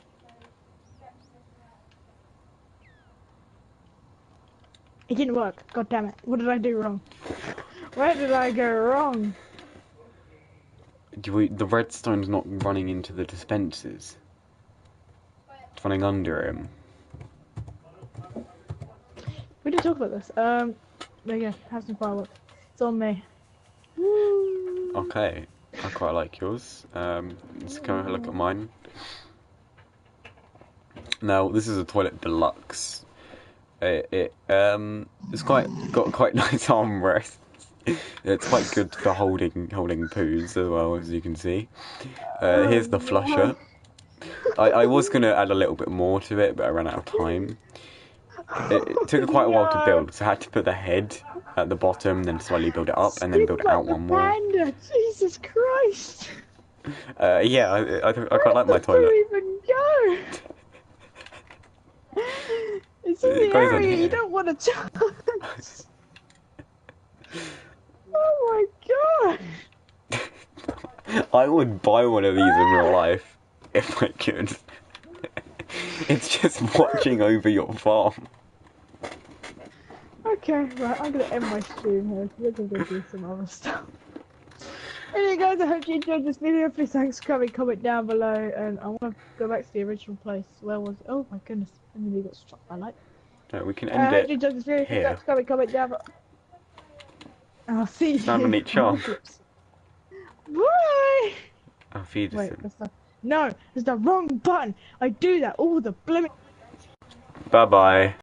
It didn't work. God damn it. What did I do wrong? Where did I go wrong? The redstone's not running into the dispensers. It's running under him. We didn't talk about this. There you go. Have some fireworks. It's on me. Woo. Okay, I quite like yours. Let's go have a look at mine. Now, this is a toilet deluxe. It's got quite nice armrests. It's quite good for holding poos as well, as you can see. Here's the flusher. I was gonna add a little bit more to it, but I ran out of time. It took quite a while to build, so I had to put the head at the bottom, then slowly build it up, and then build it out one more. Panda. Jesus Christ! Yeah, I quite like my toilet. Where did the poo even go? It's in the area you don't want to touch. Oh my god! I would buy one of these in real life if I could. It's just watching over your farm. Okay, right, I'm gonna end my stream here. We're gonna go do some other stuff. Anyway guys, I hope you enjoyed this video. Please thanks for coming, comment down below, and I want to go back to the original place. Where was it? Oh my goodness, I nearly got struck by light. No, we can end I hope you enjoyed this video. here. Thanks for coming, comment down below. I'll see you. Dominic Charm. Bye! I'll feed Wait, him. that's the... No, it's the wrong button. I do that all the blimmin'. Bye bye.